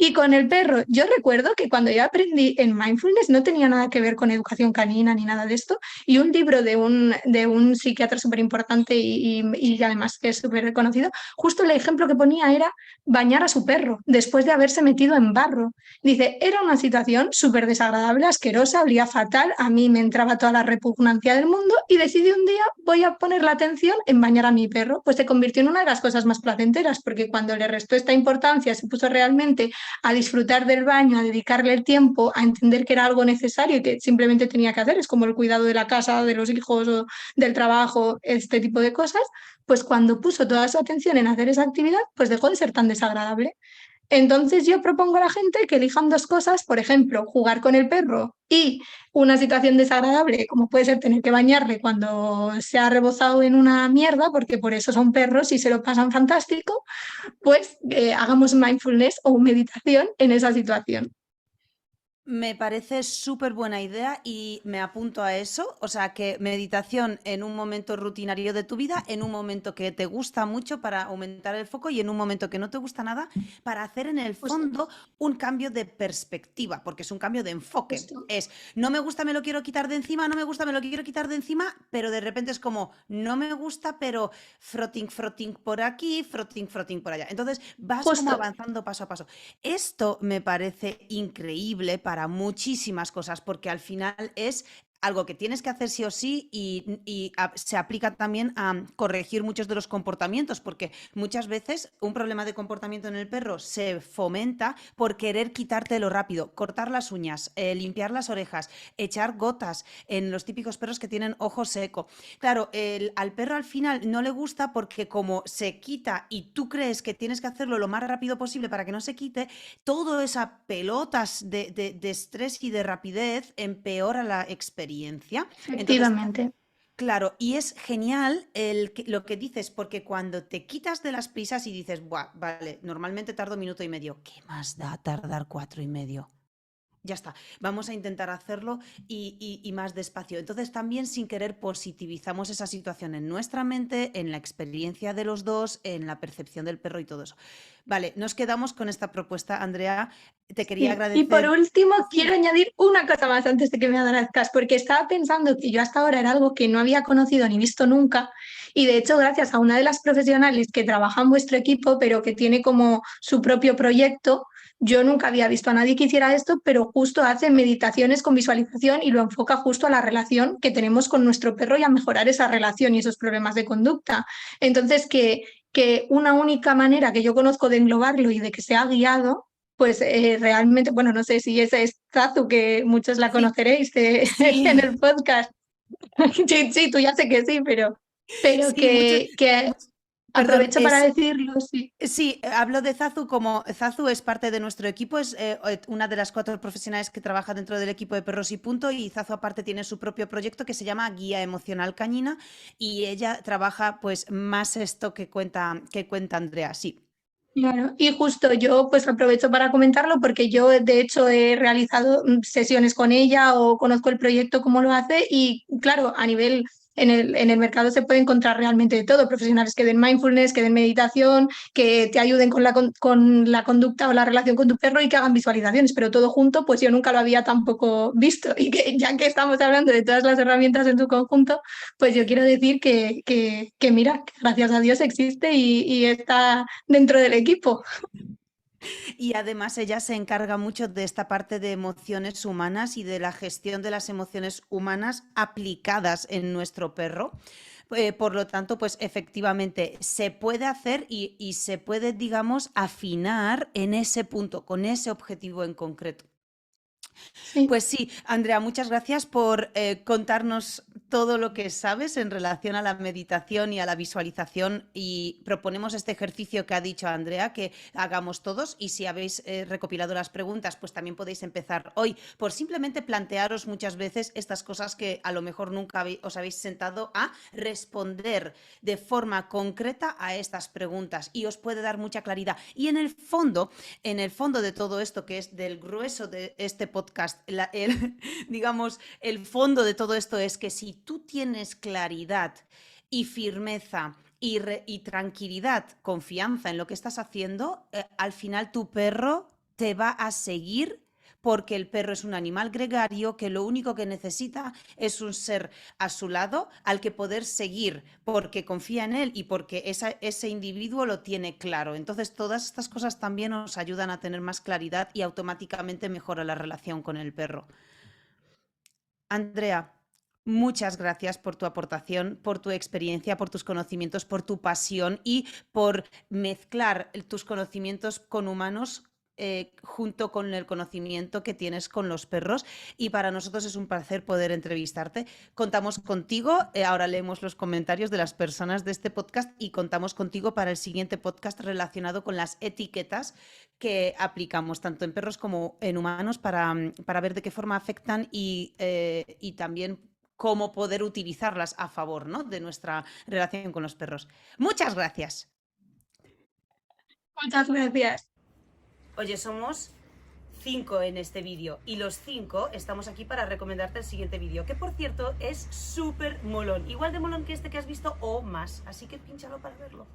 Y con el perro, yo recuerdo que cuando yo aprendí en mindfulness no tenía nada que ver con educación canina ni nada de esto. Y un libro de un psiquiatra súper importante y además que es súper reconocido, justo el ejemplo que ponía era bañar a su perro después de haberse metido en barro. Dice, era una situación súper desagradable, asquerosa, olía fatal, a mí me entraba toda la repugnancia del mundo y decidí un día voy a poner la atención en bañar a mi perro. Pues se convirtió en una de las cosas más placenteras porque cuando le restó esta importancia se puso realmente a disfrutar del baño, a dedicarle el tiempo, a entender que era algo necesario y que simplemente tenía que hacer, es como el cuidado de la casa, de los hijos o del trabajo, este tipo de cosas, pues cuando puso toda su atención en hacer esa actividad, pues dejó de ser tan desagradable. Entonces yo propongo a la gente que elijan dos cosas, por ejemplo, jugar con el perro y una situación desagradable, como puede ser tener que bañarle cuando se ha rebozado en una mierda, porque por eso son perros y se lo pasan fantástico, pues hagamos mindfulness o meditación en esa situación. Me parece súper buena idea y me apunto a eso. O sea, que meditación en un momento rutinario de tu vida, en un momento que te gusta mucho para aumentar el foco y en un momento que no te gusta nada para hacer en el Justo, fondo un cambio de perspectiva, porque es un cambio de enfoque. justo. Es, no me gusta, me lo quiero quitar de encima, no me gusta, me lo quiero quitar de encima, pero de repente es como, no me gusta, pero frotting, frotting por aquí, frotting, frotting por allá. Entonces vas como Justo. avanzando paso a paso. Esto me parece increíble para muchísimas cosas, porque al final es algo que tienes que hacer sí o sí se aplica también a corregir muchos de los comportamientos, porque muchas veces un problema de comportamiento en el perro se fomenta por querer quitártelo rápido, cortar las uñas, limpiar las orejas, echar gotas en los típicos perros que tienen ojo seco. Claro, al perro al final no le gusta porque como se quita y tú crees que tienes que hacerlo lo más rápido posible para que no se quite, todo esas pelotas de estrés y de rapidez empeora la experiencia. Entonces, Efectivamente. claro, y es genial lo que dices, porque cuando te quitas de las prisas y dices, buah, vale, normalmente tardo minuto y medio, ¿qué más da tardar 4 y medio? Ya está, vamos a intentar hacerlo y más despacio. Entonces también sin querer positivizamos esa situación en nuestra mente, en la experiencia de los dos, en la percepción del perro y todo eso. Vale, nos quedamos con esta propuesta, Andrea. Te quería Sí. Y por agradecer. último, quiero Sí, añadir una cosa más antes de que me agradezcas, porque estaba pensando que yo hasta ahora era algo que no había conocido ni visto nunca. Y de hecho, gracias a una de las profesionales que trabaja en vuestro equipo, pero que tiene como su propio proyecto, yo nunca había visto a nadie que hiciera esto, pero justo hace meditaciones con visualización y lo enfoca justo a la relación que tenemos con nuestro perro y a mejorar esa relación y esos problemas de conducta. Entonces, que una única manera que yo conozco de englobarlo y de que sea guiado pues realmente, bueno, no sé si esa es Zazu, que muchos la Sí, conoceréis en sí, el podcast. Sí, sí, tú ya sé que sí, pero sí, mucho, que perdón, aprovecho para decirlo, sí. sí, hablo de Zazu como Zazu es parte de nuestro equipo, es una de las 4 profesionales que trabaja dentro del equipo de Perros y Punto, y Zazu aparte tiene su propio proyecto que se llama Guía Emocional Cañina, y ella trabaja pues más esto que cuenta Andrea, sí. Claro, y justo yo pues aprovecho para comentarlo porque yo de hecho he realizado sesiones con ella o conozco el proyecto, cómo lo hace y claro, a nivel en el mercado se puede encontrar realmente de todo, profesionales que den mindfulness, que den meditación, que te ayuden con la conducta o la relación con tu perro y que hagan visualizaciones, pero todo junto pues yo nunca lo había tampoco visto y que ya que estamos hablando de todas las herramientas en su conjunto, pues yo quiero decir que mira, que gracias a Dios existe y está dentro del equipo. Y además ella se encarga mucho de esta parte de emociones humanas y de la gestión de las emociones humanas aplicadas en nuestro perro. Por lo tanto, pues efectivamente se puede hacer y se puede, digamos, afinar en ese punto, con ese objetivo en concreto. Sí, Pues sí, Andrea, muchas gracias por contarnos todo lo que sabes en relación a la meditación y a la visualización, y proponemos este ejercicio que ha dicho Andrea que hagamos todos, y si habéis recopilado las preguntas pues también podéis empezar hoy por simplemente plantearos muchas veces estas cosas que a lo mejor nunca os habéis sentado a responder de forma concreta a estas preguntas, y os puede dar mucha claridad. Y en el fondo de todo esto, que es del grueso de este podcast, digamos, el fondo de todo esto es que si tú tienes claridad y firmeza y tranquilidad, confianza en lo que estás haciendo, al final tu perro te va a seguir, porque el perro es un animal gregario que lo único que necesita es un ser a su lado al que poder seguir, porque confía en él y porque ese individuo lo tiene claro. Entonces, todas estas cosas también nos ayudan a tener más claridad y automáticamente mejora la relación con el perro. Andrea, muchas gracias por tu aportación, por tu experiencia, por tus conocimientos, por tu pasión y por mezclar tus conocimientos con humanos, junto con el conocimiento que tienes con los perros. Y para nosotros es un placer poder entrevistarte. Contamos contigo, ahora leemos los comentarios de las personas de este podcast, y contamos contigo para el siguiente podcast relacionado con las etiquetas que aplicamos tanto en perros como en humanos para ver de qué forma afectan y también cómo poder utilizarlas a favor, ¿no?, de nuestra relación con los perros. Muchas gracias. muchas gracias. Oye, somos 5 en este vídeo y los 5 estamos aquí para recomendarte el siguiente vídeo, que por cierto es súper molón, igual de molón que este que has visto o más, así que pínchalo para verlo.